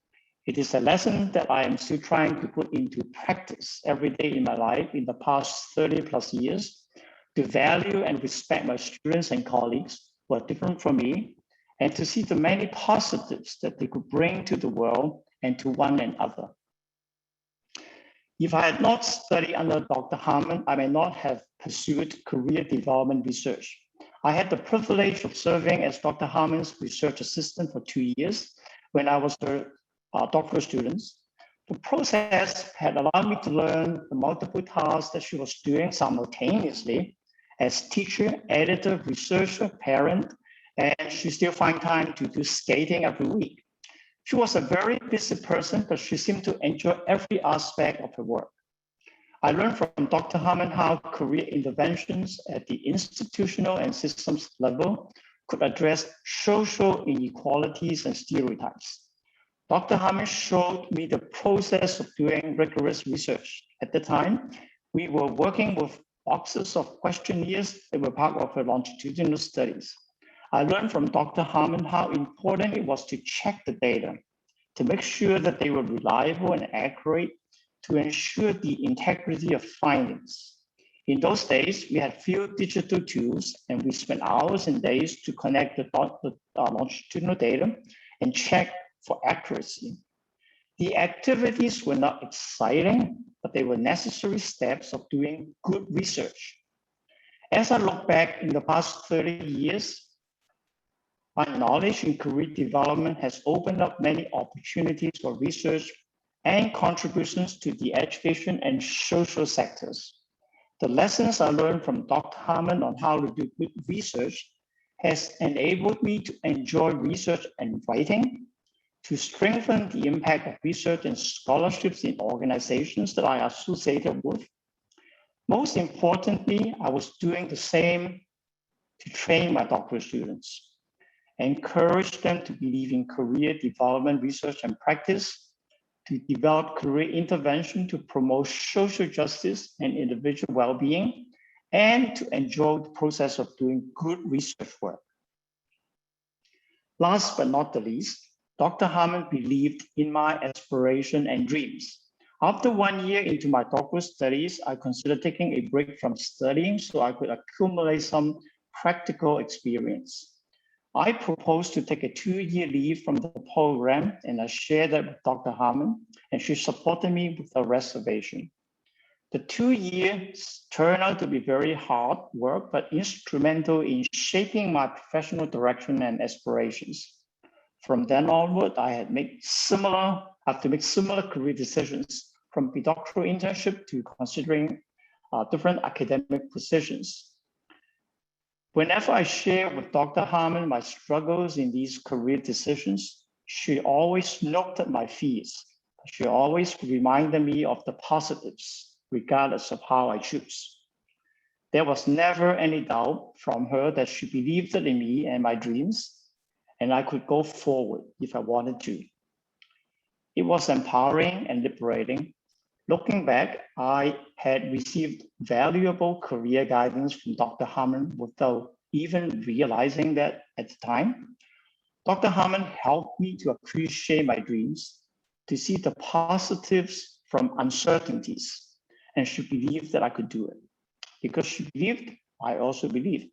S6: It is a lesson that I am still trying to put into practice every day in my life in the past 30 plus years, to value and respect my students and colleagues who are different from me, and to see the many positives that they could bring to the world and to one another. If I had not studied under Dr. Harmon, I may not have pursued career development research. I had the privilege of serving as Dr. Harmon's research assistant for 2 years when I was her doctoral student. The process had allowed me to learn the multiple tasks that she was doing simultaneously as teacher, editor, researcher, parent, and she still finds time to do skating every week. She was a very busy person, but she seemed to enjoy every aspect of her work. I learned from Dr. Harmon how career interventions at the institutional and systems level could address social inequalities and stereotypes. Dr. Harmon showed me the process of doing rigorous research. At the time, we were working with boxes of questionnaires that were part of her longitudinal studies. I learned from Dr. Harmon how important it was to check the data, to make sure that they were reliable and accurate, to ensure the integrity of findings. In those days, we had few digital tools, and we spent hours and days to connect the longitudinal data and check for accuracy. The activities were not exciting, but they were necessary steps of doing good research. As I look back in the past 30 years, my knowledge in career development has opened up many opportunities for research and contributions to the education and social sectors. The lessons I learned from Dr. Harmon on how to do good research has enabled me to enjoy research and writing, to strengthen the impact of research and scholarships in organizations that I are associated with. Most importantly, I was doing the same to train my doctoral students, encourage them to believe in career development, research, and practice, to develop career intervention to promote social justice and individual well-being, and to enjoy the process of doing good research work. Last but not the least, Dr. Harmon believed in my aspiration and dreams. After 1 year into my doctoral studies, I considered taking a break from studying so I could accumulate some practical experience. I proposed to take a 2-year leave from the program, and I shared that with Dr. Harmon, and she supported me with a reservation. The 2 years turned out to be very hard work, but instrumental in shaping my professional direction and aspirations. From then onward, I had to make similar career decisions, from the doctoral internship to considering different academic positions. Whenever I share with Dr. Harmon my struggles in these career decisions, she always noted my fears. She always reminded me of the positives, regardless of how I choose. There was never any doubt from her that she believed in me and my dreams, and I could go forward if I wanted to. It was empowering and liberating. Looking back, I had received valuable career guidance from Dr. Harmon without even realizing that at the time. Dr. Harmon helped me to appreciate my dreams, to see the positives from uncertainties, and she believed that I could do it. Because she believed, I also believed.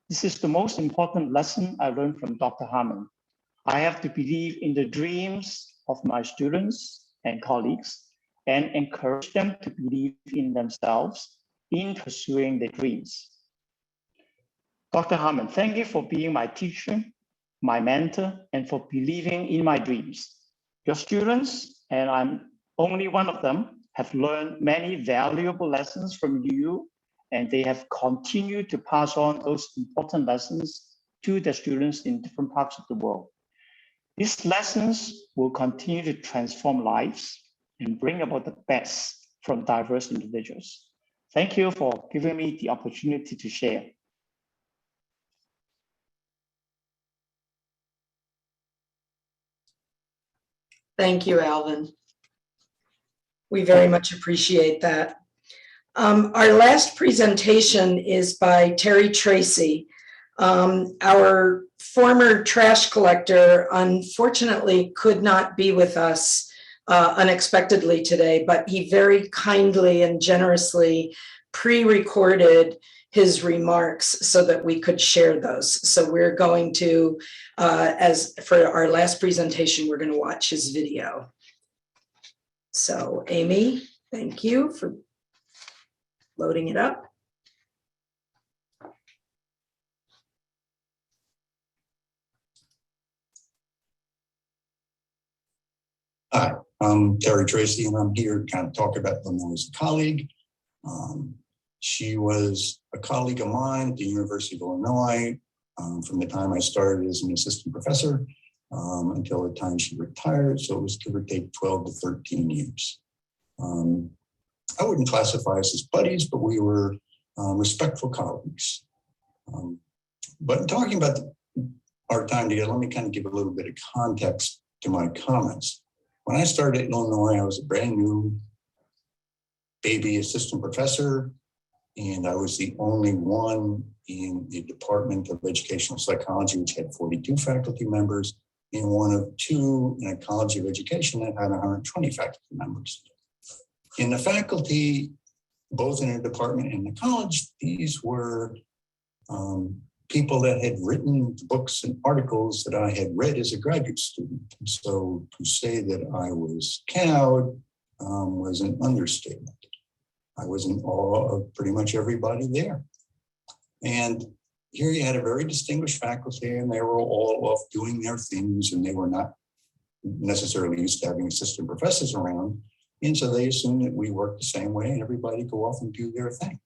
S6: This is the most important lesson I learned from Dr. Harmon. I have to believe in the dreams of my students and colleagues and encourage them to believe in themselves in pursuing their dreams. Dr. Harmon, thank you for being my teacher, my mentor, and for believing in my dreams. Your students, and I'm only one of them, have learned many valuable lessons from you, and they have continued to pass on those important lessons to their students in different parts of the world. These lessons will continue to transform lives and bring about the best from diverse individuals. Thank you for giving me the opportunity to share.
S2: Thank you, Alvin. We very much appreciate that. Our last presentation is by Terry Tracy. Our former trash collector unfortunately could not be with us unexpectedly today, but he very kindly and generously pre-recorded his remarks so that we could share those. So we're going to, as for our last presentation, we're going to watch his video. So Amy, thank you for loading it up.
S7: Hi, I'm Terry Tracy, and I'm here to kind of talk about Lenore as a colleague. She was a colleague of mine at the University of Illinois from the time I started as an assistant professor until the time she retired. So it was give or take 12 to 13 years. I wouldn't classify us as buddies, but we were respectful colleagues. But in talking about our time together, let me kind of give a little bit of context to my comments. When I started in Illinois, I was a brand new baby assistant professor, and I was the only one in the Department of Educational Psychology, which had 42 faculty members, and one of two in a College of Education that had 120 faculty members. In the faculty, both in the department and the college, these were people that had written books and articles that I had read as a graduate student. And so to say that I was cowed was an understatement. I was in awe of pretty much everybody there. And here you had a very distinguished faculty, and they were all off doing their things, and they were not necessarily used to having assistant professors around. And so they assumed that we worked the same way and everybody go off and do their thing.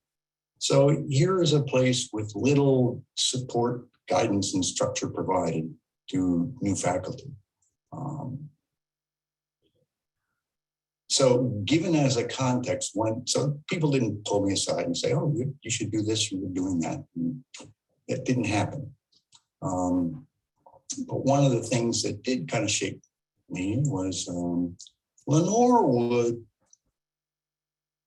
S7: So here is a place with little support, guidance, and structure provided to new faculty. So given as a context, so people didn't pull me aside and say, oh, you should do this, you were doing that. And it didn't happen. But one of the things that did kind of shape me was Lenore would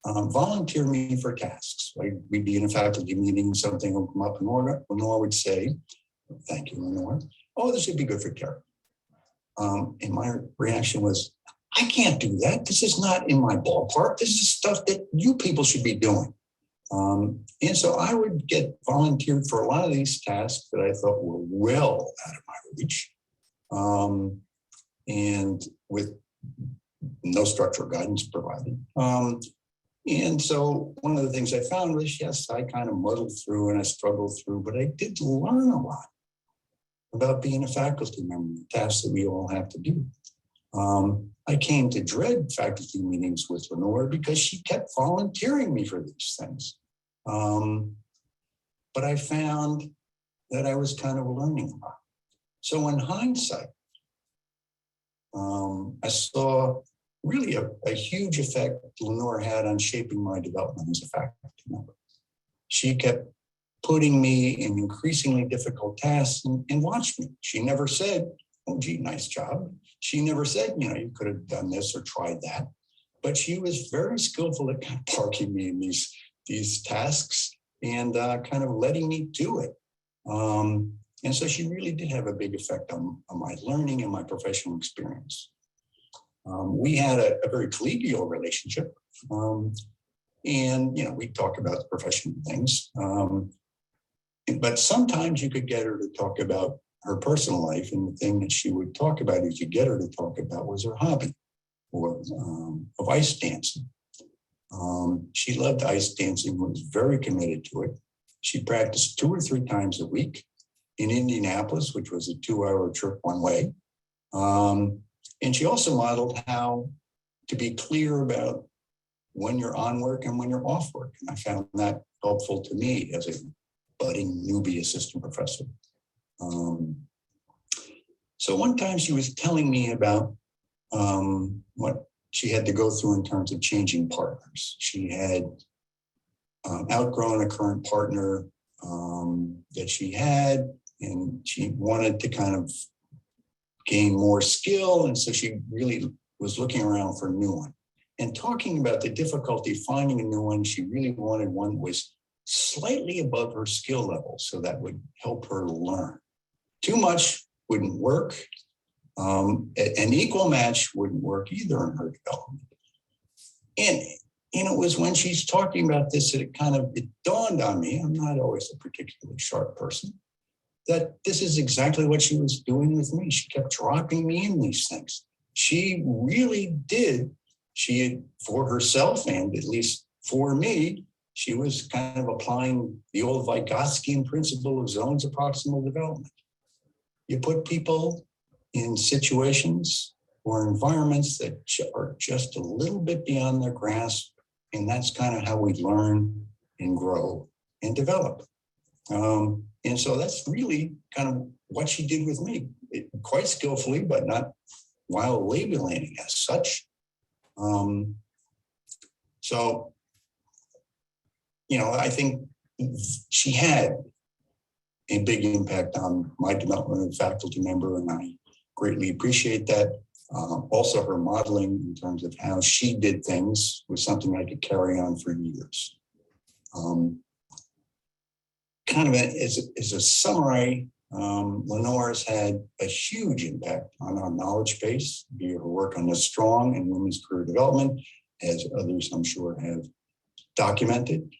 S7: volunteer me for tasks. Like we'd be in a faculty meeting, something would come up, and Lenore would say, thank you, Lenore. Oh, this would be good for Terry. And my reaction was, I can't do that. This is not in my ballpark. This is stuff that you people should be doing. And so I would get volunteered for a lot of these tasks that I thought were well out of my reach. And with no structural guidance provided. And so one of the things I found was, yes, I kind of muddled through and I struggled through, but I did learn a lot about being a faculty member, the tasks that we all have to do. I came to dread faculty meetings with Lenore because she kept volunteering me for these things. But I found that I was kind of learning a lot. So in hindsight, I saw really a huge effect Lenore had on shaping my development as a faculty member. She kept putting me in increasingly difficult tasks and watched me. She never said, oh, gee, nice job. She never said, you could have done this or tried that. But she was very skillful at kind of parking me in these tasks and kind of letting me do it. And so she really did have a big effect on my learning and my professional experience. We had a very collegial relationship. And, we talk about professional things. But sometimes you could get her to talk about her personal life, and the thing that she would talk about, you could get her to talk about, was her hobby of ice dancing. She loved ice dancing, was very committed to it. She practiced 2 or 3 times a week in Indianapolis, which was a 2-hour trip one way. And she also modeled how to be clear about when you're on work and when you're off work. And I found that helpful to me as a budding newbie assistant professor. So one time she was telling me about what she had to go through in terms of changing partners. She had outgrown a current partner that she had, and she wanted to kind of gain more skill. And so she really was looking around for a new one. And talking about the difficulty finding a new one, she really wanted one that was slightly above her skill level, so that would help her learn. Too much wouldn't work. An equal match wouldn't work either in her development. And it was when she's talking about this that it dawned on me, I'm not always a particularly sharp person, that this is exactly what she was doing with me. She kept dropping me in these things. She really did. She had, for herself and at least for me, she was kind of applying the old Vygotskian principle of zones of proximal development. You put people in situations or environments that are just a little bit beyond their grasp, and that's kind of how we learn and grow and develop. And so that's really kind of what she did with me, quite skillfully, but not while labeling as such. So, I think she had a big impact on my development as a faculty member, and I greatly appreciate that. Also, her modeling in terms of how she did things was something I could carry on for years. Kind of as a summary, Lenore has had a huge impact on our knowledge base via her work on the strong and women's career development, as others I'm sure have documented.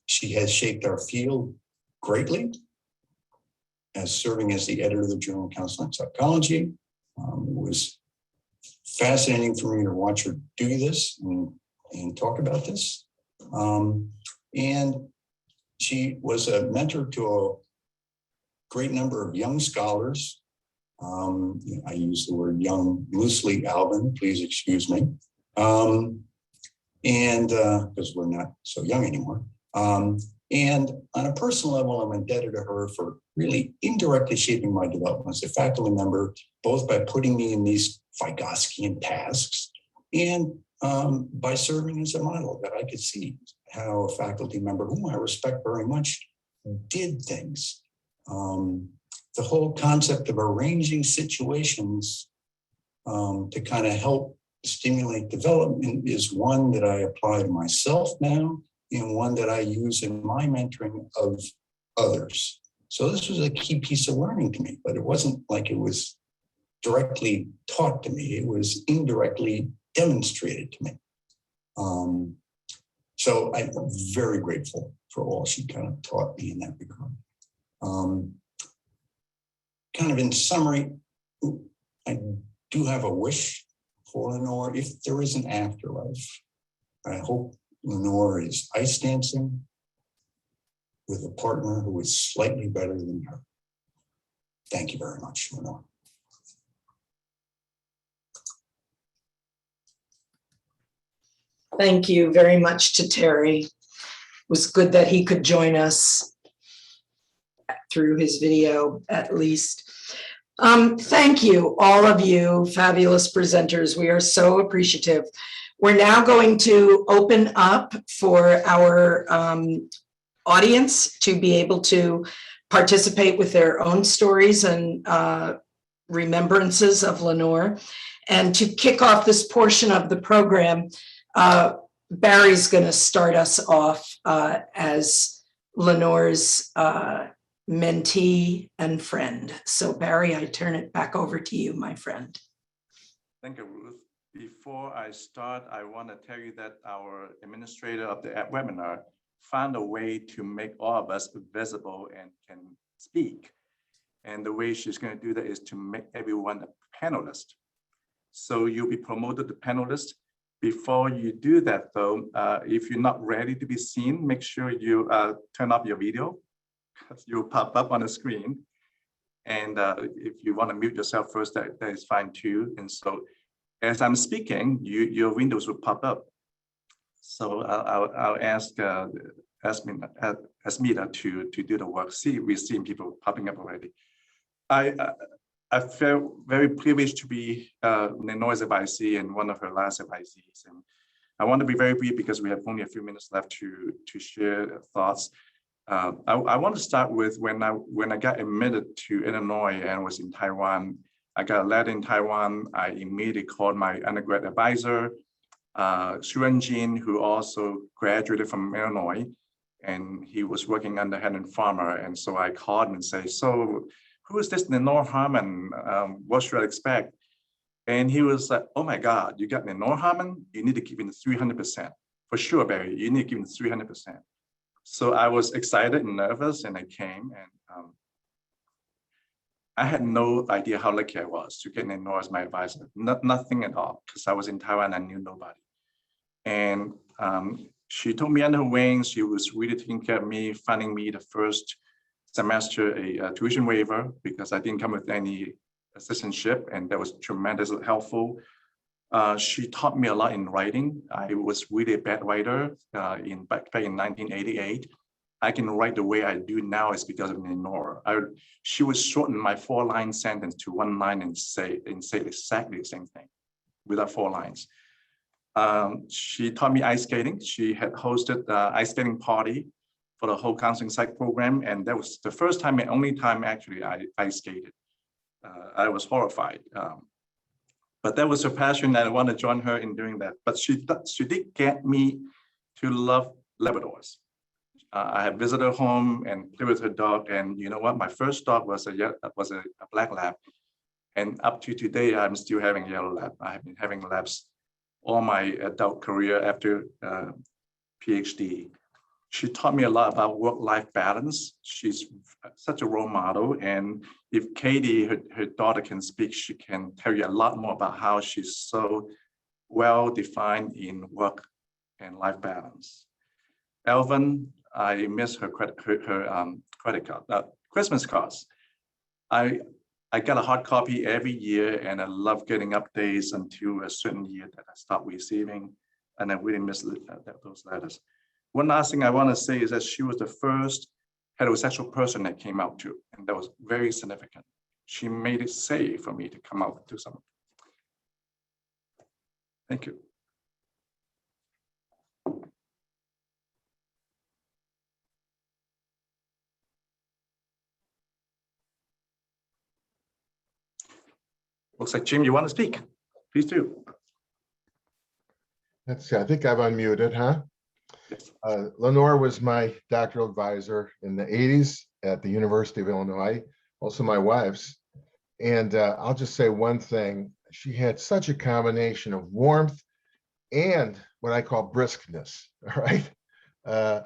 S7: She has shaped our field greatly as serving as the editor of the Journal of Counseling and Psychology. It was fascinating for me to watch her do this and talk about this. And she was a mentor to a great number of young scholars. I use the word young loosely, Alvin, please excuse me. And because we're not so young anymore. And on a personal level, I'm indebted to her for really indirectly shaping my development as a faculty member, both by putting me in these Vygotskian tasks and by serving as a model that I could see how a faculty member, whom I respect very much, did things. The whole concept of arranging situations to kind of help stimulate development is one that I apply to myself now and one that I use in my mentoring of others. So this was a key piece of learning to me, but it wasn't like it was directly taught to me. It was indirectly demonstrated to me. So I'm very grateful for all she kind of taught me in that regard. Kind of in summary, I do have a wish for Lenore. If there is an afterlife, I hope Lenore is ice dancing with a partner who is slightly better than her. Thank you very much, Lenore.
S2: Thank you very much to Terry. It was good that he could join us through his video, at least. Thank you, all of you fabulous presenters. We are so appreciative. We're now going to open up for our audience to be able to participate with their own stories and remembrances of Lenore. And to kick off this portion of the program, Barry's going to start us off as Lenore's mentee and friend. So Barry, I turn it back over to you, my friend.
S1: Thank you, Ruth. Before I start, I want to tell you that our administrator of the webinar found a way to make all of us visible and can speak. And the way she's going to do that is to make everyone a panelist. So you'll be promoted to panelist. Before you do that, though, if you're not ready to be seen, make sure you turn off your video, because you'll pop up on the screen. And if you want to mute yourself first, that is fine too. And so as I'm speaking, your windows will pop up. So I'll ask Asmita to do the work. We've seen people popping up already. I felt very privileged to be Lenore's advisee and one of her last advisees. And I want to be very brief because we have only a few minutes left to share thoughts. I want to start with when I got admitted to Illinois and was in Taiwan. I got a letter in Taiwan. I immediately called my undergrad advisor, Xuan Jin, who also graduated from Illinois, and he was working under Helen Farmer. And so I called him and say, so who is this Lenore Harmon? What should I expect? And he was like, oh my God, you got Lenore Harmon? You need to give him 300%. For sure, Barry, you need to give him 300%. So I was excited and nervous, and I came, and I had no idea how lucky I was to get Lenore as my advisor. Nothing at all, because I was in Taiwan, I knew nobody. And she took me under her wings. She was really taking care of me, finding me the first semester a tuition waiver because I didn't come with any assistantship, and that was tremendously helpful. She taught me a lot in writing. I was really a bad writer back in 1988. I can write the way I do now is because of Lenore. She would shorten my 4-line sentence to 1 line and say exactly the same thing without 4 lines. She taught me ice skating. She had hosted the ice skating party for the whole counseling psych program. And that was the first time and only time actually I ice skated. I was horrified. But that was her passion, and I want to join her in doing that. But she did get me to love Labradors. I had visited her home and played with her dog. And you know what? My first dog was a black lab. And up to today, I'm still having yellow lab. I have been having labs all my adult career after PhD. She taught me a lot about work-life balance. She's such a role model. And if Katie, her daughter, can speak, she can tell you a lot more about how she's so well-defined in work and life balance. Elvin, I miss her credit card, Christmas cards. I got a hard copy every year, and I love getting updates until a certain year that I stopped receiving, and I really miss those letters. One last thing I want to say is that she was the first heterosexual person that came out to, and that was very significant. She made it safe for me to come out to someone. Thank you. Looks like Jim, you want to speak? Please do.
S8: Let's see, I think I've unmuted, huh?
S1: Yes.
S8: Lenore was my doctoral advisor in the 80s at the University of Illinois, also my wife's. And I'll just say one thing, she had such a combination of warmth and what I call briskness, all right?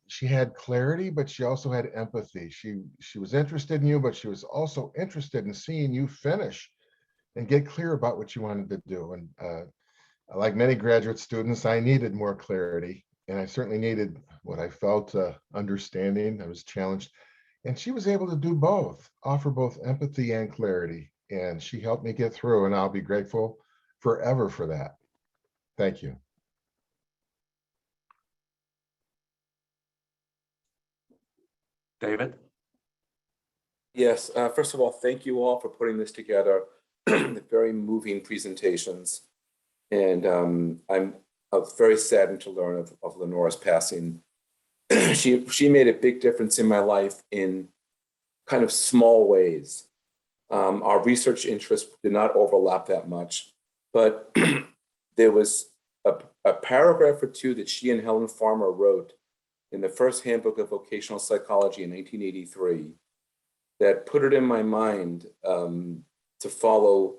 S8: She had clarity, but she also had empathy. She was interested in you, but she was also interested in seeing you finish and get clear about what you wanted to do. And like many graduate students, I needed more clarity, and I certainly needed what I felt understanding. I was challenged, and she was able to do both, offer both empathy and clarity. And she helped me get through, and I'll be grateful forever for that. Thank you.
S1: David?
S9: Yes, first of all, thank you all for putting this together. Very moving presentations. And I'm very saddened to learn of Lenore's passing. She made a big difference in my life in kind of small ways. Our research interests did not overlap that much, but there was a paragraph or two that she and Helen Farmer wrote in the first handbook of vocational psychology in 1983 that put it in my mind to follow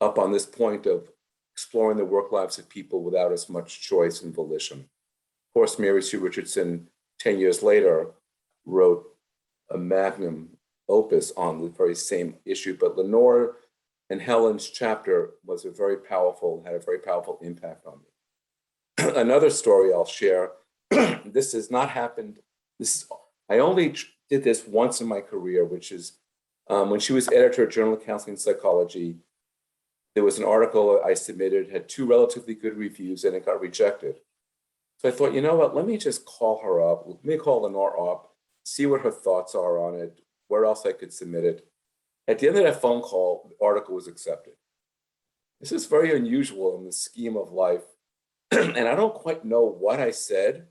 S9: up on this point of exploring the work lives of people without as much choice and volition. Of course, Mary Sue Richardson, 10 years later, wrote a magnum opus on the very same issue, but Lenore and Helen's chapter was had a very powerful impact on me. Another story I'll share, this has not happened, I only did this once in my career, which is when she was editor of Journal of Counseling Psychology. There was an article I submitted, had 2 relatively good reviews, and it got rejected. So I thought, you know what, let me just call her up. Let me call Lenore up, see what her thoughts are on it, where else I could submit it. At the end of that phone call, the article was accepted. This is very unusual in the scheme of life. And I don't quite know what I said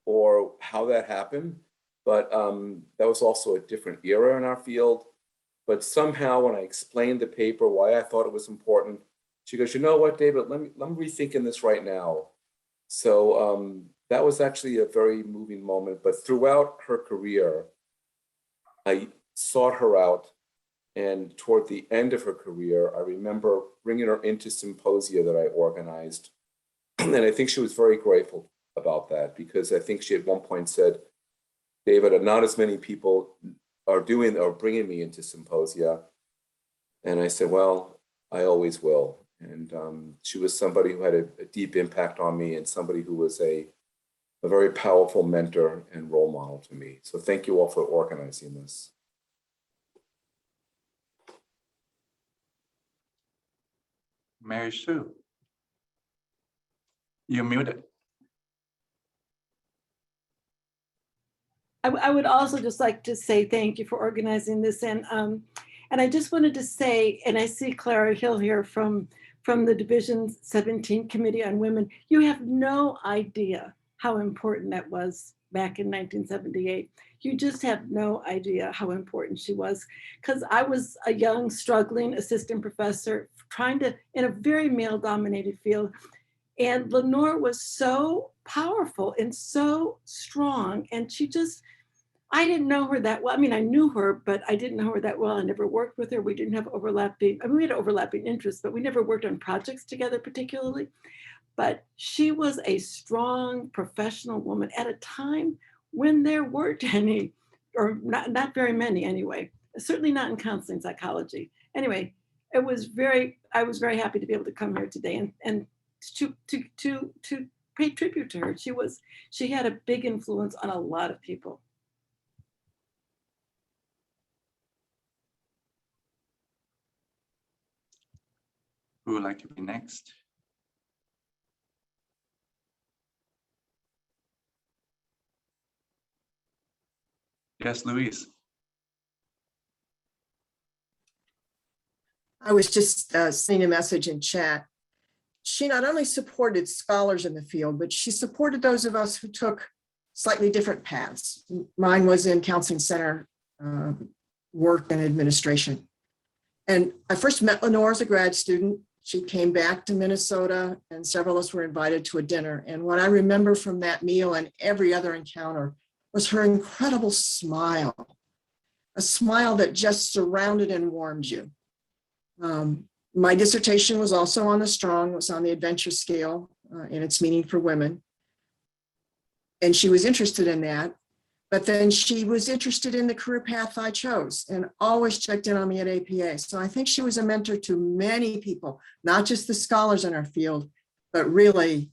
S9: or how that happened, but that was also a different era in our field. But somehow when I explained the paper, why I thought it was important, she goes, you know what, David, let me rethinking this right now. So that was actually a very moving moment. But throughout her career, I sought her out. And toward the end of her career, I remember bringing her into symposia that I organized. And I think she was very grateful about that, because I think she at one point said, David, not as many people are bringing me into symposia. And I said, well, I always will. And she was somebody who had a deep impact on me, and somebody who was a very powerful mentor and role model to me. So thank you all for organizing this.
S1: Mary Sue, you're muted.
S10: I would also just like to say thank you for organizing this, and I just wanted to say, and I see Clara Hill here from the Division 17 Committee on Women. You have no idea how important that was back in 1978. You just have no idea how important she was, because I was a young, struggling assistant professor trying to, in a very male-dominated field. And Lenore was so powerful and so strong. And she just, I didn't know her that well. I mean, I knew her, but I didn't know her that well. I never worked with her. We didn't have overlapping, I mean, we had overlapping interests, but we never worked on projects together particularly. But she was a strong professional woman at a time when there weren't any, or not very many anyway, certainly not in counseling psychology. Anyway, I was very happy to be able to come here today and to pay tribute to her. She had a big influence on a lot of people.
S1: Who would like to be next? Yes, Louise.
S11: I was just sending a message in chat. She not only supported scholars in the field, but she supported those of us who took slightly different paths. Mine was in counseling center work and administration. And I first met Lenore as a grad student. She came back to Minnesota, and several of us were invited to a dinner. And what I remember from that meal and every other encounter was her incredible smile, a smile that just surrounded and warmed you. My dissertation was also on the strong, it was on the adventure scale in its meaning for women. And she was interested in that, but then she was interested in the career path I chose and always checked in on me at APA. So I think she was a mentor to many people, not just the scholars in our field, but really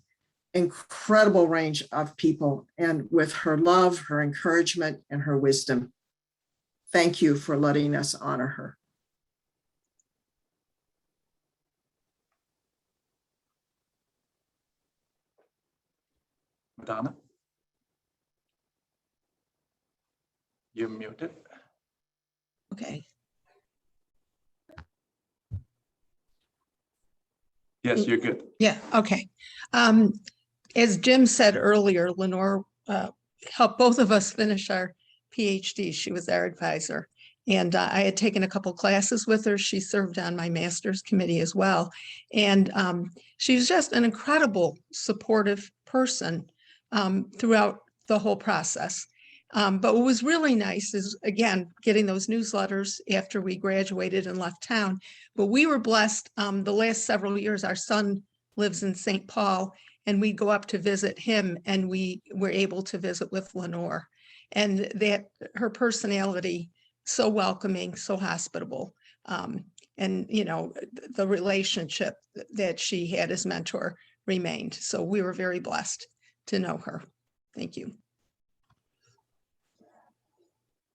S11: incredible range of people. And with her love, her encouragement, and her wisdom, thank you for letting us honor her.
S1: Madonna, you're muted.
S12: Okay.
S1: Yes, you're good.
S12: Yeah, okay. As Jim said earlier, Lenore helped both of us finish our PhD. She was our advisor. And I had taken a couple classes with her. She served on my master's committee as well. And she was just an incredible supportive person throughout the whole process. But what was really nice is, again, getting those newsletters after we graduated and left town. But we were blessed, the last several years, our son lives in St. Paul, and we go up to visit him, and we were able to visit with Lenore. And that her personality, so welcoming, so hospitable. And, you know, the relationship that she had as mentor remained. So we were very blessed to know her. Thank you.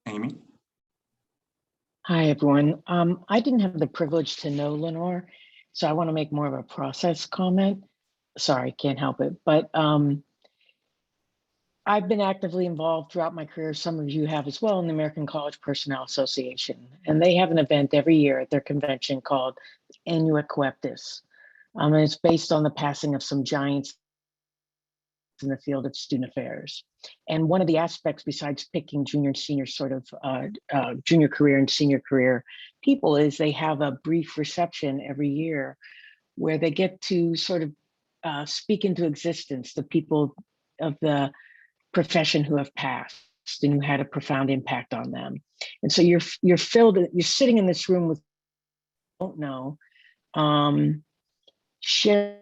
S1: Amy?
S13: Hi, everyone. I didn't have the privilege to know Lenore, so I want to make more of a process comment. Sorry, can't help it. But I've been actively involved throughout my career. Some of you have as well in the American College Personnel Association. And they have an event every year at their convention called Annuit Coeptis. And it's based on the passing of some giants in the field of student affairs. And one of the aspects, besides picking junior and senior sort of junior career and senior career people, is they have a brief reception every year where they get to sort of speak into existence the people of the profession who have passed and who had a profound impact on them. And so you're sitting in this room with don't know, sharing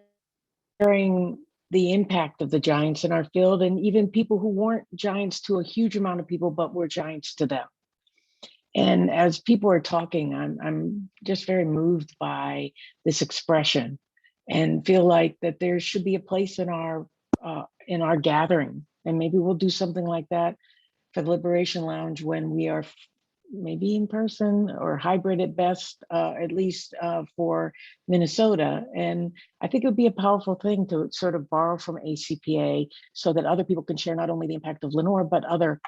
S13: the impact of the giants in our field, and even people who weren't giants to a huge amount of people, but were giants to them. And as people are talking, I'm just very moved by this expression and feel like that there should be a place in our gathering. And maybe we'll do something like that for the Liberation Lounge when we are maybe in person or hybrid at best, at least for Minnesota. And I think it would be a powerful thing to sort of borrow from ACPA so that other people can share not only the impact of Lenore, but other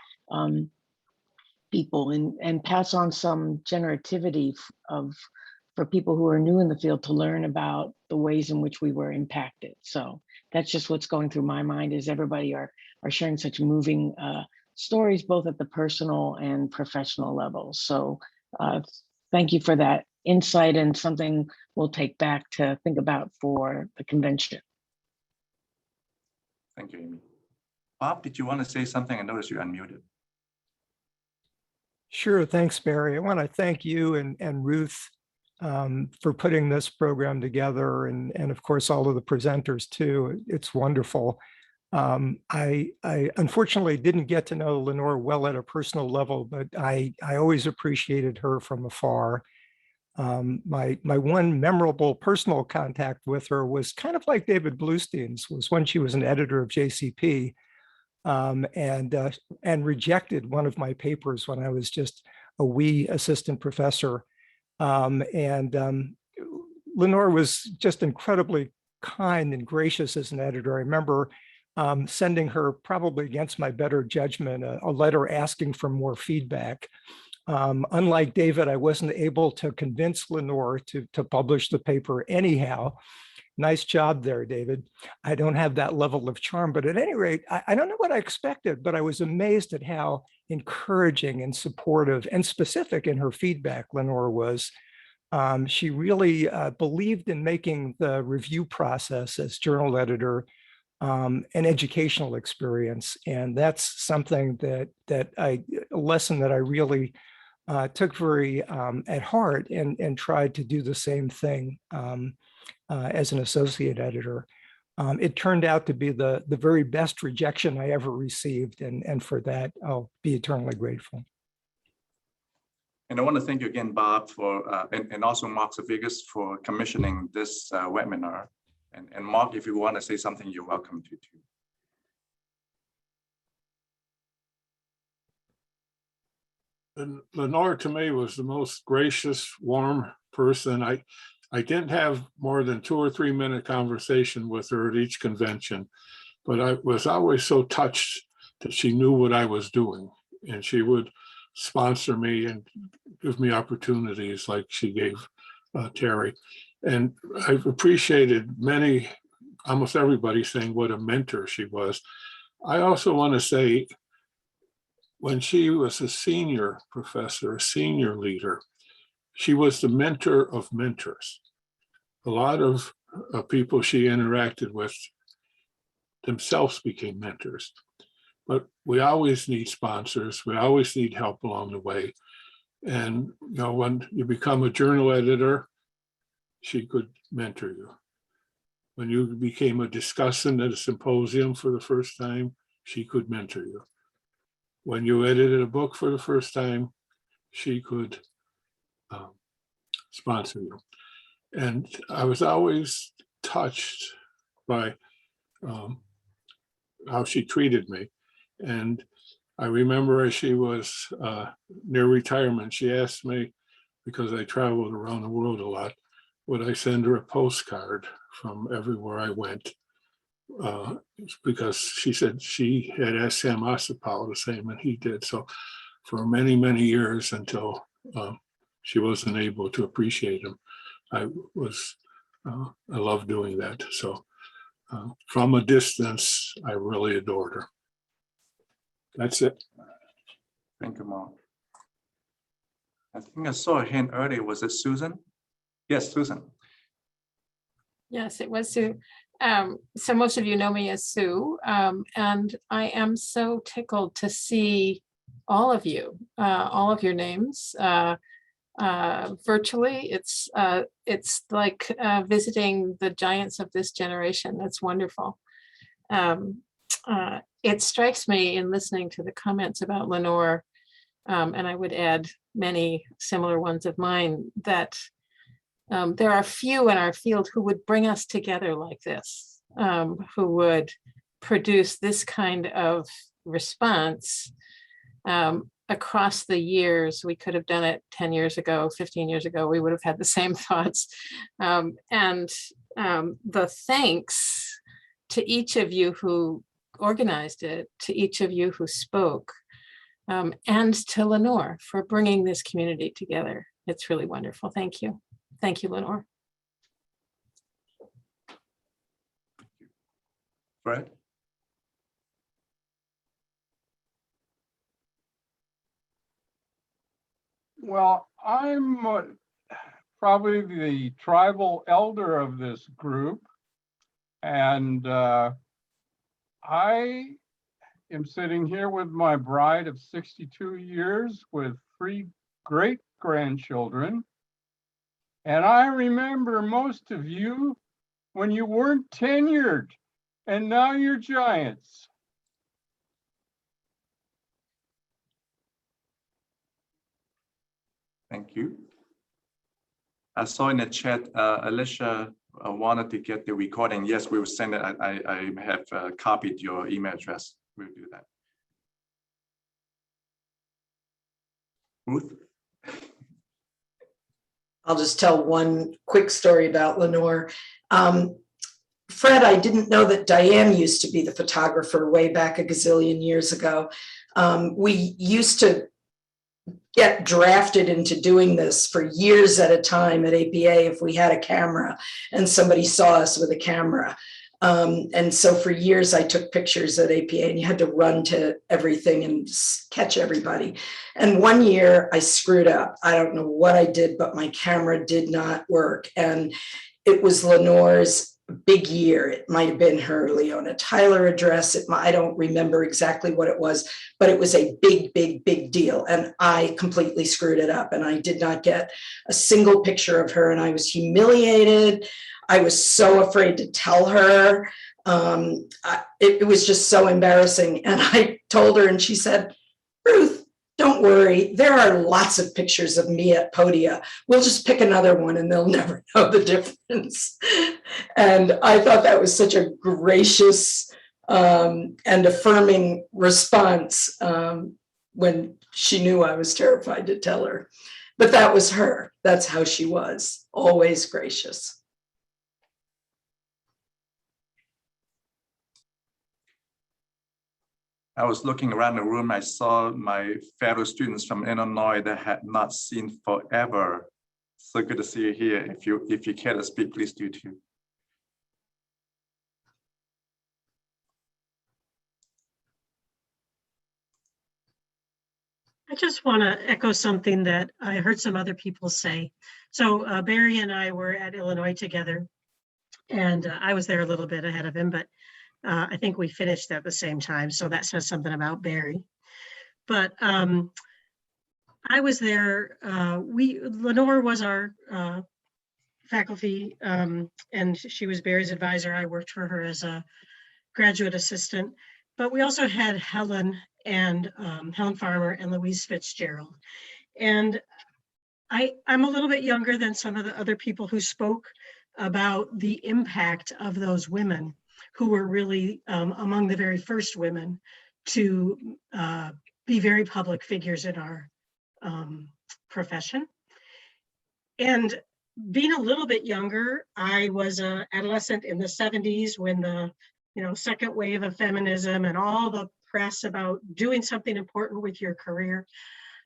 S13: people and pass on some generativity for people who are new in the field to learn about the ways in which we were impacted. So that's just what's going through my mind, is everybody are sharing such moving stories, both at the personal and professional level. So thank you for that insight, and something we'll take back to think about for the convention.
S1: Thank you, Amy. Bob, did you want to say something? I noticed you unmuted.
S14: Sure, thanks, Barry. I want to thank you and Ruth for putting this program together, and of course all of the presenters too. It's wonderful. I unfortunately didn't get to know Lenore well at a personal level, but I always appreciated her from afar. My one memorable personal contact with her was kind of like David Bluestein's, was when she was an editor of JCP, and rejected one of my papers when I was just a wee assistant professor. Lenore was just incredibly kind and gracious as an editor. I remember sending her, probably against my better judgment, a letter asking for more feedback. Unlike David, I wasn't able to convince Lenore to publish the paper anyhow. Nice job there, David. I don't have that level of charm, but at any rate, I don't know what I expected, but I was amazed at how encouraging and supportive and specific in her feedback Lenore was. She really believed in making the review process as journal editor an educational experience. And that's something a lesson that I really took very at heart, and tried to do the same thing as an associate editor. It turned out to be the very best rejection I ever received. And for that, I'll be eternally grateful.
S1: And I want to thank you again, Bob, for and also Mark Zavigas for commissioning this webinar. And Mark, if you want to say something, you're welcome to too.
S3: And Lenore, to me, was the most gracious, warm person. I didn't have more than 2 or 3 minute conversation with her at each convention, but I was always so touched that she knew what I was doing, and she would sponsor me and give me opportunities like she gave Terry. And I've appreciated almost everybody saying what a mentor she was. I also want to say, when she was a senior professor, a senior leader, she was the mentor of mentors. A lot of people she interacted with themselves became mentors.
S15: but we always need sponsors. We always need help along the way. And, you know, when you become a journal editor, she could mentor you. When you became a discussant at a symposium for the first time, she could mentor you. When you edited a book for the first time, she could sponsor you. And I was always touched by how she treated me. And I remember as she was near retirement, she asked me, because I traveled around the world a lot, would I send her a postcard from everywhere I went? Because she said she had asked Sam Ossipal the same, and he did. So for many, many years until she wasn't able to appreciate him, I loved doing that. So from a distance, I really adored her. That's it.
S1: Thank you, Mark. I think I saw a hand earlier. Was it Susan? Yes, Susan.
S16: Yes, it was Sue. So most of you know me as Sue, and I am so tickled to see all of you, all of your names virtually. It's like visiting the giants of this generation. That's wonderful. It strikes me in listening to the comments about Lenore, and I would add many similar ones of mine, that there are few in our field who would bring us together like this, who would produce this kind of response across the years. We could have done it 10 years ago, 15 years ago, we would have had the same thoughts. And the thanks to each of you who organized it, to each of you who spoke, and to Lenore for bringing this community together. It's really wonderful. Thank you. Thank you, Lenore.
S1: Fred?
S3: Well, I'm probably the tribal elder of this group. And I am sitting here with my bride of 62 years with 3 great grandchildren. And I remember most of you when you weren't tenured, and now you're giants.
S1: Thank you. I saw in the chat, Alicia wanted to get the recording. Yes, we will send it. I have copied your email address. We'll do that. Ruth?
S2: I'll just tell one quick story about Lenore. Fred, I didn't know that Diane used to be the photographer way back a gazillion years ago. We used to get drafted into doing this for years at a time at APA if we had a camera and somebody saw us with a camera. And so for years I took pictures at APA, and you had to run to everything and catch everybody. And one year I screwed up. I don't know what I did, but my camera did not work. And it was Lenore's big year. It might have been her Leona Tyler address. I don't remember exactly what it was, but it was a big, big, big deal. And I completely screwed it up, and I did not get a single picture of her, and I was humiliated. I was so afraid to tell her. It was just so embarrassing. And I told her, and she said, Ruth, don't worry. There are lots of pictures of me at Podia. We'll just pick another one and they'll never know the difference. And I thought that was such a gracious and affirming response when she knew I was terrified to tell her. But that was her. That's how she was, always gracious.
S1: I was looking around the room. I saw my fellow students from Illinois that I had not seen forever. So good to see you here. If you care to speak, please do too.
S17: I just want to echo something that I heard some other people say. So Barry and I were at Illinois together, and I was there a little bit ahead of him, but I think we finished at the same time, so that says something about Barry. But I was there. Lenore was our faculty, and she was Barry's advisor. I worked for her as a graduate assistant. But we also had Helen and Helen Farmer and Louise Fitzgerald. And I'm a little bit younger than some of the other people who spoke about the impact of those women who were really among the very first women to be very public figures in our profession. And being a little bit younger, I was an adolescent in the 70s when the second wave of feminism and all the press about doing something important with your career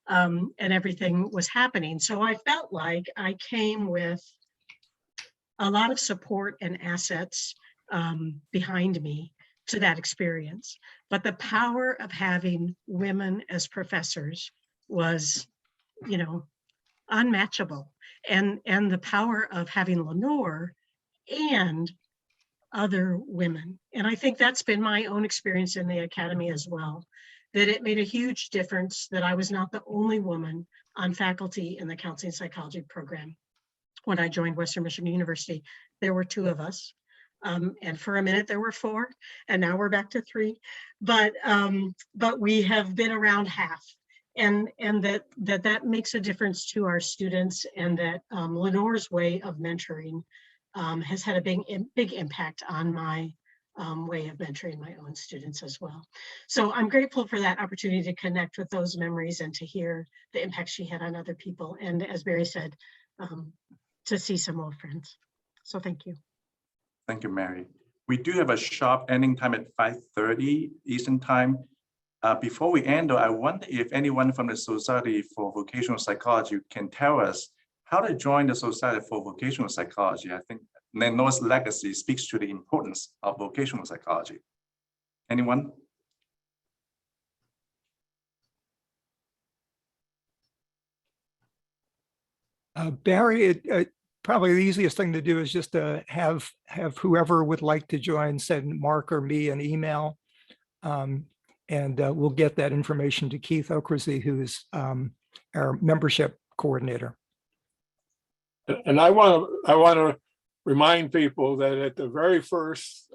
S17: and everything was happening. So I felt like I came with a lot of support and assets behind me to that experience. But the power of having women as professors was, unmatchable. And the power of having Lenore and other women. And I think that's been my own experience in the academy as well, that it made a huge difference that I was not the only woman on faculty in the counseling psychology program. When I joined Western Michigan University, there were 2 of us. And for a minute there were 4, and now we're back to 3. But we have been around half. And that makes a difference to our students, and that Lenore's way of mentoring has had a big impact on my way of mentoring my own students as well. So I'm grateful for that opportunity to connect with those memories and to hear the impact she had on other people. And as Barry said, to see some old friends. So thank you.
S1: Thank you, Mary. We do have a sharp ending time at 5:30 Eastern Time. Before we end, though, I wonder if anyone from the Society for Vocational Psychology can tell us how to join the Society for Vocational Psychology. I think Lenore's legacy speaks to the importance of vocational psychology. Anyone?
S14: Barry, probably the easiest thing to do is just to have whoever would like to join send Mark or me an email. And we'll get that information to Keith Okrizy, who's our membership coordinator.
S15: And I want to remind people that at the very first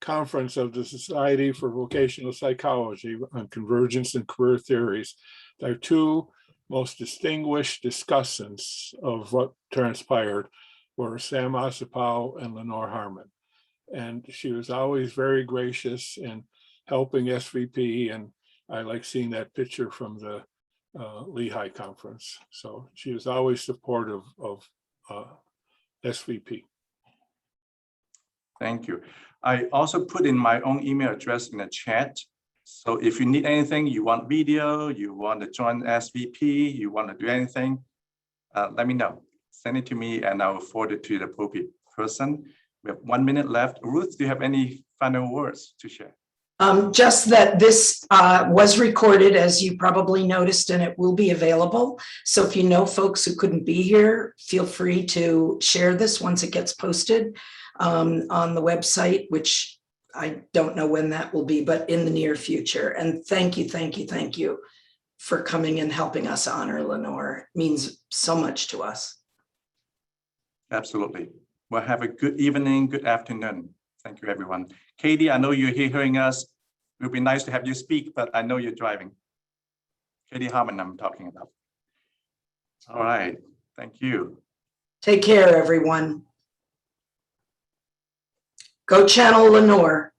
S15: conference of the Society for Vocational Psychology on Convergence and Career Theories, there are 2 most distinguished discussants of what transpired were Sam Ossipow and Lenore Harmon. And she was always very gracious in helping SVP, and I like seeing that picture from the Lehigh conference. So she was always supportive of SVP.
S1: Thank you. I also put in my own email address in the chat. So if you need anything, you want video, you want to join SVP, you want to do anything, let me know. Send it to me and I will forward it to the appropriate person. We have 1 minute left. Ruth, do you have any final words to share?
S2: Just that this was recorded, as you probably noticed, and it will be available. So if you know folks who couldn't be here, feel free to share this once it gets posted on the website, which I don't know when that will be, but in the near future. And thank you for coming and helping us honor Lenore. It means so much to us.
S1: Absolutely. Well, have a good evening, good afternoon. Thank you, everyone. Katie, I know you're here hearing us. It would be nice to have you speak, but I know you're driving. Katie Harmon, I'm talking about. All right, thank you.
S2: Take care, everyone. Go channel Lenore.